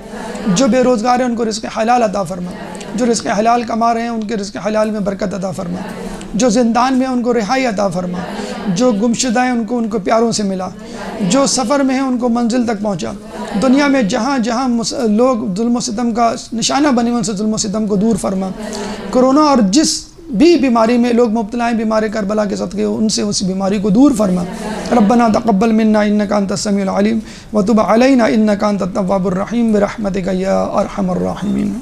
جو بے روزگار ہیں ان کو رزق حلال عطا فرما، جو رزق حلال کما رہے ہیں ان کے رزق حلال میں برکت عطا فرما، جو زندان میں ہیں ان کو رہائی عطا فرما، جو گمشدہ ہیں ان کو پیاروں سے ملا، جو سفر میں ہیں ان کو منزل تک پہنچا۔ دنیا میں جہاں جہاں لوگ ظلم و ستم کا نشانہ بنے ان سے ظلم و ستم کو دور فرما۔ کرونا اور جس بھی بیماری میں لوگ مبتلا ہیں، بیمار کربلا کے صدقے ان سے اس بیماری کو دور فرما۔ ربنا تقبل منا انک انت السمیع العلیم وتب علینا انک انت التواب الرحیم برحمتک یا ارحم الراحمین۔